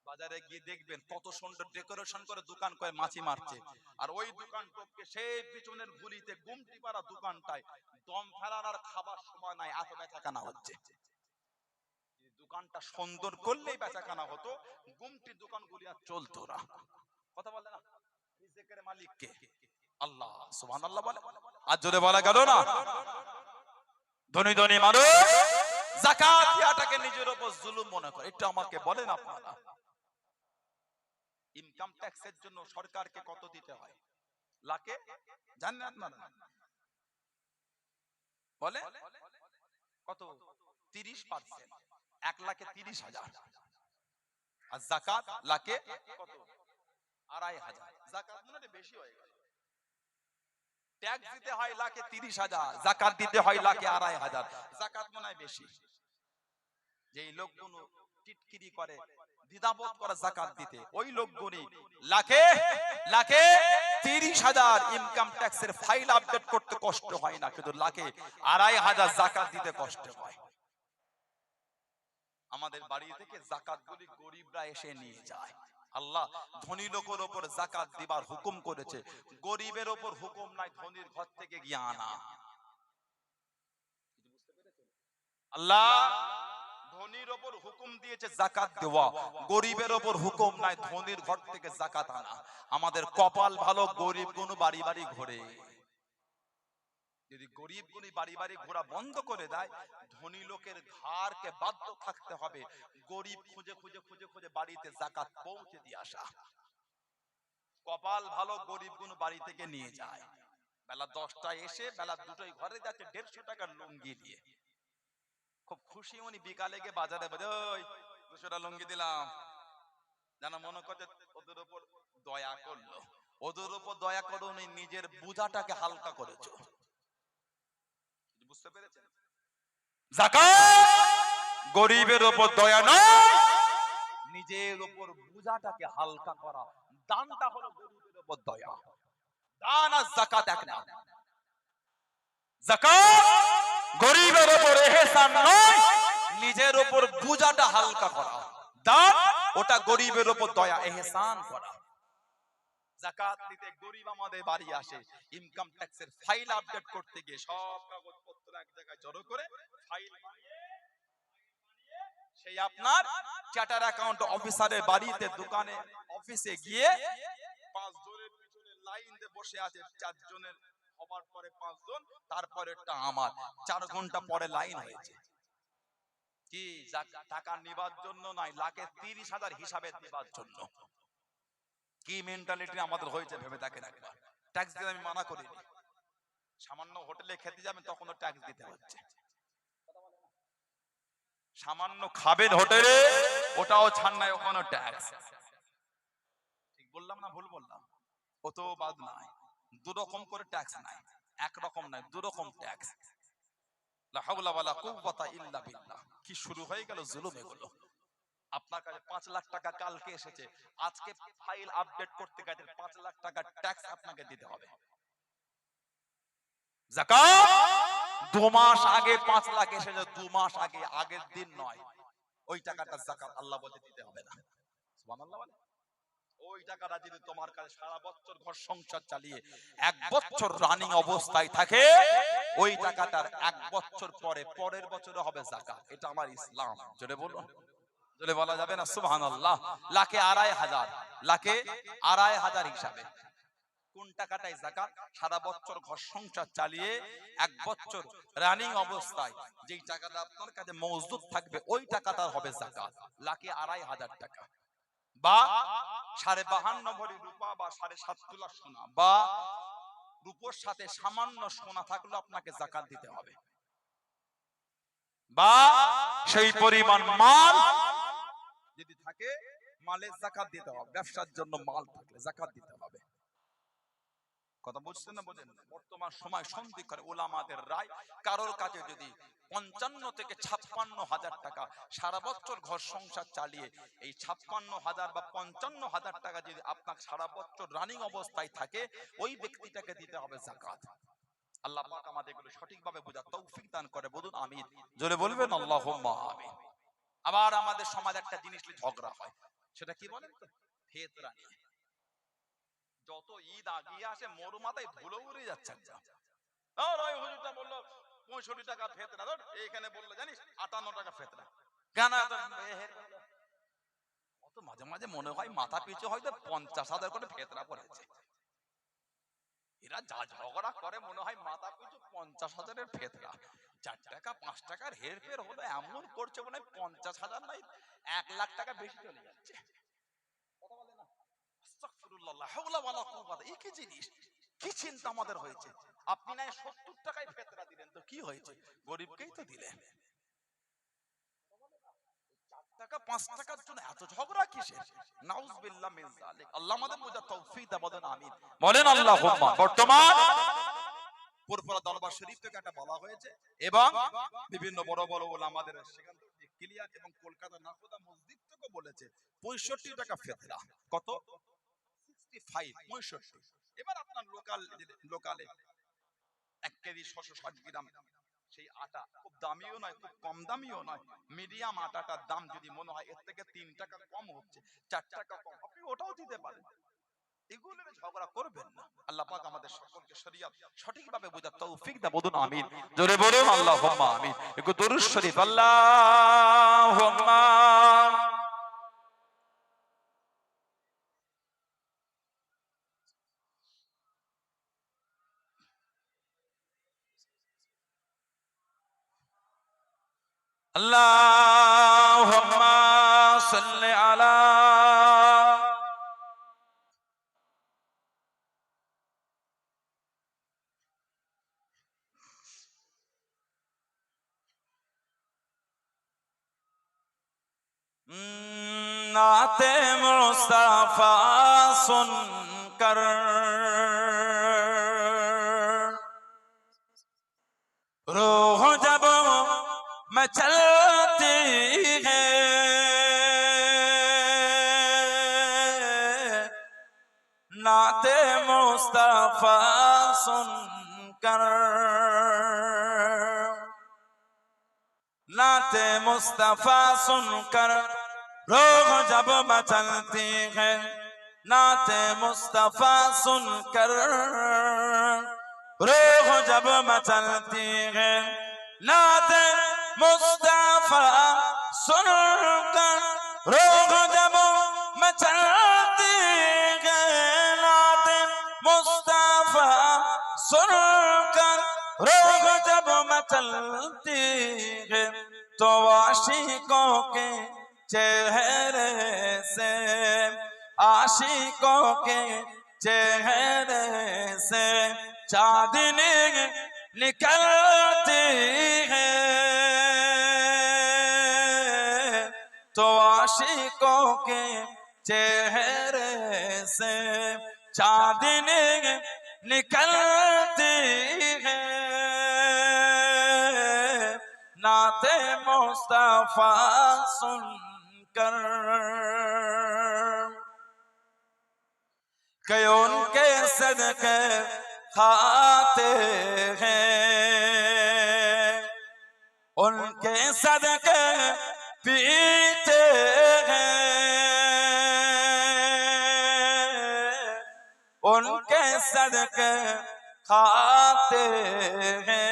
বাজারে গিয়ে দেখবেন কত সুন্দর ডেকোরেশন করে দোকান করে মাছি মারছে, আর ওই দোকান টপকে সেই পিছনের গুলিতে গুমটি পাড়া দোকানটায় দম ফেলার আর খাবার সময় নাই, এত বেচাকেনা হচ্ছে। দোকানটা সুন্দর করলেই বেচাকেনা হতো, গুমটি দোকানগুলি আর চলতো না। কথা বলে না? রিজিকের মালিক কে? আল্লাহ। সুবহানাল্লাহ বলে। আর জোরে বলা গেল না? ধনী ধনী মানুষ যাকাত দিয়াটাকে নিজের উপর জুলুম মনে করে। এটা আমাকে বলেন আপনারা, ইনকাম ট্যাক্সের জন্য সরকারকে কত দিতে হয়? লাখে জানেন আপনারা? বলে কত? 30%, 1,30,000। আর যাকাত লাখে কত? 2,500। যাকাত মনে বেশি হয়ে গেল। ট্যাক্স দিতে হয় লাখে 30,000, যাকাত দিতে হয় লাখে 2,500। যাকাত মনে হয় বেশি। যেই লোকগুলো টিটকিরি করে, দ্বিধাবোধ করে যাকাত দিতে, ওই লোকগুলি লাখে লাখে 30,000 ইনকাম ট্যাক্সের ফাইল আপডেট করতে কষ্ট হয় না, কিন্তু লাখে 2,500 যাকাত দিতে কষ্ট হয়। আমাদের বাড়ি থেকে যাকাতগুলি গরিবরা এসে নিয়ে যায়, আল্লাহ ধনী লোকের উপর যাকাত দিবার হুকুম করেছে, গরিবের উপর হুকুম নাই ধনীর ঘর থেকে গিয়ে আনা। আল্লাহ ধনীর উপর হুকুম দিয়েছে যাকাত দেওয়া, গরিবের উপর হুকুম নাই ধনীর ঘর থেকে যাকাত আনা। আমাদের কপাল ভালো, গরিব গুলো বাড়ি বাড়ি ঘোরে। যদি গরিব গুলি বাড়ি বাড়ি ঘোরা বন্ধ করে দেয়, ধনী লোকের ঘরকে বাধ্য থাকতে হবে গরিব খুঁজে খুঁজে খুঁজে খুঁজে বাড়িতে যাকাত পৌঁছে দিয়ে আসা। কপাল ভালো, গরিব গুলো বাড়ি থেকে নিয়ে যায়, বেলা 10টায় এসে বেলা 2টোয় ঘরে যাচ্ছে 150 টাকার লুঙ্গি দিয়ে। খুব খুশি উনি, বিকালে গিয়ে বাজারে বলে ওই 200 টাকা লুঙ্গি দিলাম, যেন মনে করছে ওদের উপর দয়া করলো। ওদের উপর দয়া করে উনি নিজের বোঝাটাকে হালকা করেছে। বুঝতে পেরেছেন? যাকাত গরিবের উপর দয়া নয়, নিজের উপর বোঝাটাকে হালকা করা। দানটা হলো গরিবের উপর দয়া। দান আর যাকাত এক না। যাকাত গরিবের উপর ইহসান নয়, নিজের উপর বোঝাটা হালকা করা। দান ওটা গরিবের উপর দয়া ইহসান করা। যাকাত দিতে গরিব আমাদের বাড়ি আসে, ইনকাম ট্যাক্সের ফাইল আপডেট করতে গিয়ে সব কাগজপত্র এক জায়গায় জড়ো করে ফাইল বানিয়ে সেই আপনার চার্টার অ্যাকাউন্ট অফিসারের বাড়িতে, দোকানে, অফিসে গিয়ে 5 জনের পিছনে লাইন দিয়ে বসে আছে। 4 জনের হবার পরে 5 জন, তারপরেরটা আমার। 4 ঘন্টা পরে লাইন হয়েছে। কি টাকা নিবার জন্য নয়, লাখে 30,000 হিসাবে দিবার জন্য। কি মেন্টালিটি আমাদের হয়েছে ভেবে দেখেন একবার। ট্যাক্স দিতে আমি মানা করিনি, সামান্য হোটেলে খেতে যাবেন তখনও ট্যাক্স দিতে হচ্ছে। সামান্য খাবেন হোটেলে, ওটাও ছাড় নাই, ওখানেও ট্যাক্স। ঠিক বললাম না ভুল বললাম? ও তো বাদ নাই, দুরকম করে ট্যাক্স নাই, একরকম নাই, দুরকম ট্যাক্স। লা হাওলা ওয়ালা কুওয়াতা ইল্লা বিল্লাহ। কি শুরু হয়ে গেল জুলুম এগুলো। আপনার কাছে 5 লাখ টাকা কালকে এসেছে, আজকে ফাইল আপডেট করতে গেছে 5 লাখ টাকা ট্যাক্স আপনাকে দিতে হবে। যাকাত 2 মাস আগে 5 লাখ এসেছে, 2 মাস আগে, আগের দিন নয়। ওই টাকাটা যাকাত আল্লাহ বলে দিতে হবে না। সুবহানাল্লাহ বলে। ওই টাকাটা যদি তোমার কাছে সারা বছর ঘর সংসার চালিয়ে 1 বছর রানিং অবস্থায় থাকে, ওই টাকাটার 1 বছর পরে পরের বছরে হবে যাকাত। এটা আমার ইসলাম। জোরে বলুন। জোরে বলা যাবে না সুবহানাল্লাহ? লাখে 2,500, লাখে 2,500 হিসাবে কোন টাকাটাই যাকাত? সারা বছর ঘর সংসার চালিয়ে 1 বছর রানিং অবস্থায় যেই টাকাটা আপনার কাছে মজুদ থাকবে, ওই টাকাটার হবে যাকাত। লাখে 2,500 টাকা বা 52.5 ভরি রূপা বা 7.5 তোলা সোনা বা রূপোর সাথে সামান্য সোনা থাকলে আপনাকে যাকাত দিতে হবে। বা সেই পরিমাণ মাল যদি থাকে, মালের যাকাত দিতে হবে। ব্যবসার জন্য মাল থাকলে যাকাত দিতে হবে। কথা বুঝছেন না বোঝেন? বর্তমান সময় সন্ধি করে উলামাদের রায়, কারোর কাছে যদি 55 থেকে 56,000 টাকা সারা বছর ঘর সংসার চালিয়ে, এই 56,000 বা 55,000 টাকা যদি আপনার সারা বছর রানিং অবস্থায় থাকে, ওই ব্যক্তিটাকে দিতে হবে যাকাত। আল্লাহ পাক আমাদের এগুলো সঠিকভাবে বোঝার তৌফিক দান করে। বলুন আমিন। জোরে বলবেন আল্লাহুম্মা আমিন। আবার আমাদের সমাজে একটা জিনিস নিয়ে ঝগড়া হয়, সেটা কি বলেন তো? ফিতরা নিয়ে। যত ঈদ আগিয়ে আসে মোর মাথায় ধুলো উড়ে যাচ্ছে। আর ওই হুজুরটা বললো 65 টাকা ফিতরা, এইখানে বললো জানিস 58 টাকা ফিতরা। কেন এত অত? মাঝে মাঝে মনে হয় মাথা পিছু হয়তো 50,000 করে ফিতরা পড়েছে। এরা যা ঝগড়া করে মনে হয় মাথা পিছু 50,000-এর ফিতরা। 4 টাকা 5 টাকার হেরফের হলো, এমন করছে মনে হয় 50,000 নাই 1 লাখ টাকা বেশি চলে যাচ্ছে। কথা বলে না? আস্তাগফিরুল্লাহ, লা হাওলা ওয়ালা কুওয়াতা। এই কি জিনিস, কি চিন্তা আমাদের হয়েছে? আপনি না 70 টাকায় ফিতরা দিলেন, তো কি হয়েছে? গরিবকেই তো দিলেন। 4 টাকা 5 টাকার জন্য এত ঝগড়া কিসের? নাউযুবিল্লাহ মিন যালিক। আল্লাহ আমাদের বোঝার তৌফিক দান। বলেন আমিন। বলেন আল্লাহুম্মা। বর্তমান পুরপুরা দরবার শরীফ থেকে এটা বলা হয়েছে এবং বিভিন্ন বড় বড় ওলামাদের সেখান থেকে ক্লিয়ার, এবং কলকাতা নাকোদা মসজিদ থেকে বলেছে 65 টাকা ফিতরা। কত? 65, 65। এবার আপনার লোকালে 1 কেজি 660 গ্রাম সেই আটা খুব দামিও নয়, খুব কম দামিও নয়, মিডিয়াম আটাটার দাম যদি মনে হয় এর থেকে 3 টাকা কম হচ্ছে, 4 টাকা কম, আপনি ওটাও দিতে পারেন। এগুলোর ঝগড়া করবেন না। আল্লাহ পাক আমাদের সকলকে শরীয়ত সঠিকভাবে বোঝার তৌফিক দান। বলুন আমিন, জোরে বলুন আল্লাহুম্মা আমিন। একটু দরুদ শরীফ আল্লাহুম্মা আল্লাহুম্মা সাল্লি আলা नाते मुस्तफा सुनकर रूह जब मचलती है, नाते मुस्तफा सुनकर, नाते मुस्तफा सुनकर रूह जब मचलती है, नाते मुस्तफा सुनकर रूह जब मचलती है, नाते मुस्तफा सुनकर रूह जब मचलती है, नाते मुस्तफा सुनकर रूह जब मचलती है, तो आशिकों के चेहरे से, आशिकों के चेहरे से चांदनी निकलती है, तो आशिकों के चेहरे से चांदनी निकलती है, नाते मुस्तफा सुनकर कि उनके सदके खाते हैं, उनके सदके पीते हैं, उनके सदके खाते हैं।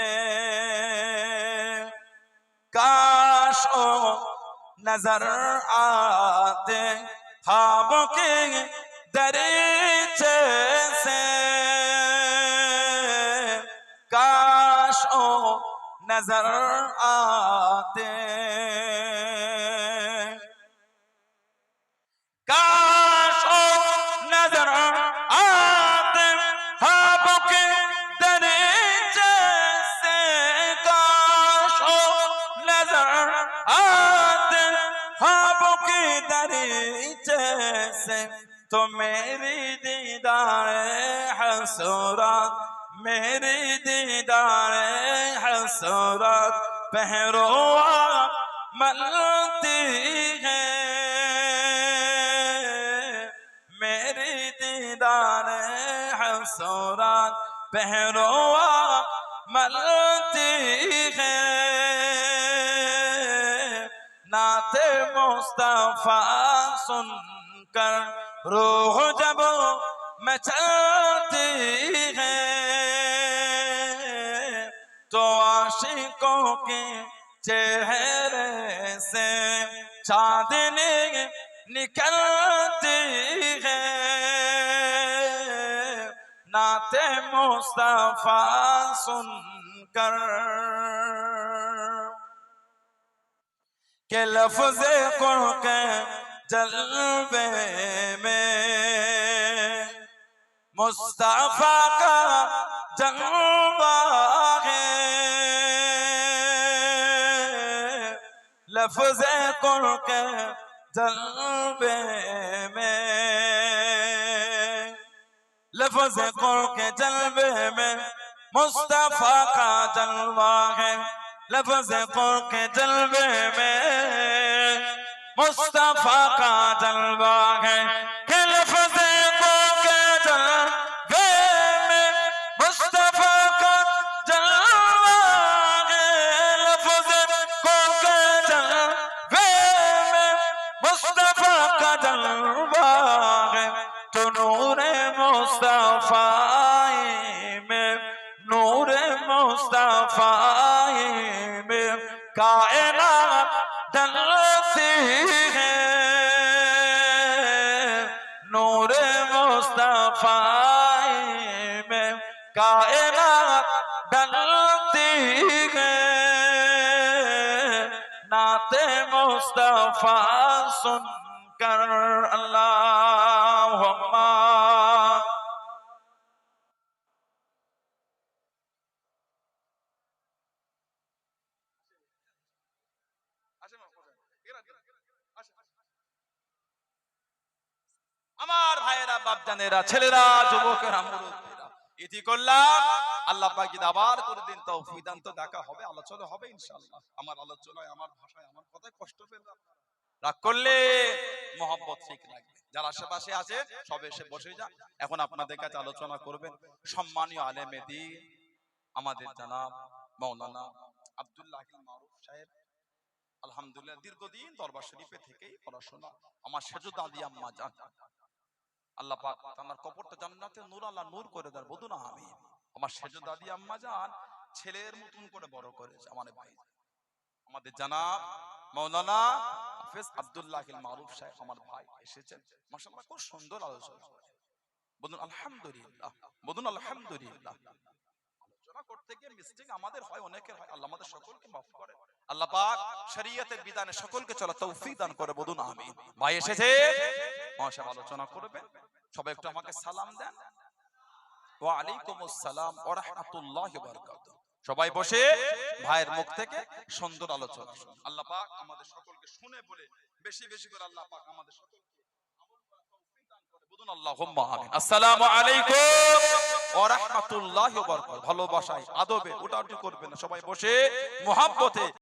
काश ओ नजर आते ख्वाबों के दरीचे से, काश ओ नजर आते, काश ओ नजर आते ख्वाबों के दरीचे से, काश ओ नजर आते ख्वाबों के दरीचे से, तो मेरी दीदारे हसरत, मेरी दीदारे हसरत पहरुआ मलती है, मेरी दीदारे हसरत पहरुआ मलती है, नाते मुस्तफा सुनकर रूह जब मचलती है, तो आशिकों के चेहरे से चांदनी निकलती है, नाते मुस्तफा सुनकर के लफ्ज़े कुल के जलवे में मुस्तफा का जलवा है, लफ्ज़े कुल के जलवे में, लफ्ज़े कुल के जलवे में मुस्तफा का जलवा है, लफ्ज़े कुल के जलवे में मुस्तफा का जलवा है, कि लफ्ज़े कुल के जलवे में मुस्तफा का जलवा है, जलवा है तो नूरे मुस्तफाए में, नूरे मुस्तफाए में कायनात ढलती है, नूरे मुस्तफाए में कायनात ढलती है, नाते मुस्तफा सुनकर अल्लाहुम्मा। আমার ভাইয়েরা, বাপজানেরা, ছেলেরা, যুবকেরা, মুরব্বীরা, ইতি করলাম। আল্লাহ পাক যদি আবার করে দিন তৌফিক দান, তো দেখা হবে, আলোচনা হবে ইনশাআল্লাহ। আমার আলোচনায়, আমার ভাষায়, আমার কথায় কষ্ট পেলেন আপনারা, রাগ করলে মহব্বত ঠিক লাগবে। যারা আশেপাশে আছে সব এসে বসে যান। এখন আপনাদের কাছে আলোচনা করবেন সম্মানীয় আলেমে দ্বীন আমাদের জনাব মাওলানা আব্দুল্লাহ মারুফ সাহেব। আলহামদুলিল্লাহ দীর্ঘদিন দরবার শরীফে থেকেই পড়াশোনা। আমার সেজদা দিয়ে আম্মা জান, আল্লাহ পাক তার কবরটা জান্নাতে নূর আল্লাহ নূর করে দেন, বলুন না আমিন। আমার সেজদা দিয়ে আম্মা জান ছেলের মতন করে বড় করেছে আমার ভাই, আমাদের জনাব মাওলানা হাফেজ আব্দুল্লাহ মারুফ সাহেব আমার ভাই এসেছেন। মাশাআল্লাহ খুব সুন্দর আলোচনা, বলুন আলহামদুলিল্লাহ, বলুন আলহামদুলিল্লাহ। আলোচনা করতে গিয়ে মিস্টেক আমাদের হয়, অনেকের হয়, আল্লাহ আমাদের সকলকে মাফ করে। আল্লাহ পাক শরীয়তের বিধানে সকলকে চলা তৌফিক দান করে, বলুন আমিন। ভাই এসেছে, মাশাআল্লাহ আলোচনা করবেন। সবাই একটু আমাকে সালাম দেন। ওয়া আলাইকুমুস সালাম ওয়া রাহমাতুল্লাহি ওয়া বারাকাতুহু। সবাই বসে ভাইয়ের মুখ থেকে সুন্দর আলোচনা শুনুন। আল্লাহ পাক আমাদের সকলকে শুনে বলে বেশি বেশি করে আল্লাহ পাক আমাদের সকলকে আমল করার তৌফিক দান করে, বলুন আল্লাহুম্মা আমিন। আসসালামু আলাইকুম ওয়া রাহমাতুল্লাহি ওয়া বারাকাতুহু। ভালোবাসায় আদবে ওটাউটি করবেন না, সবাই বসে মুহাব্বতে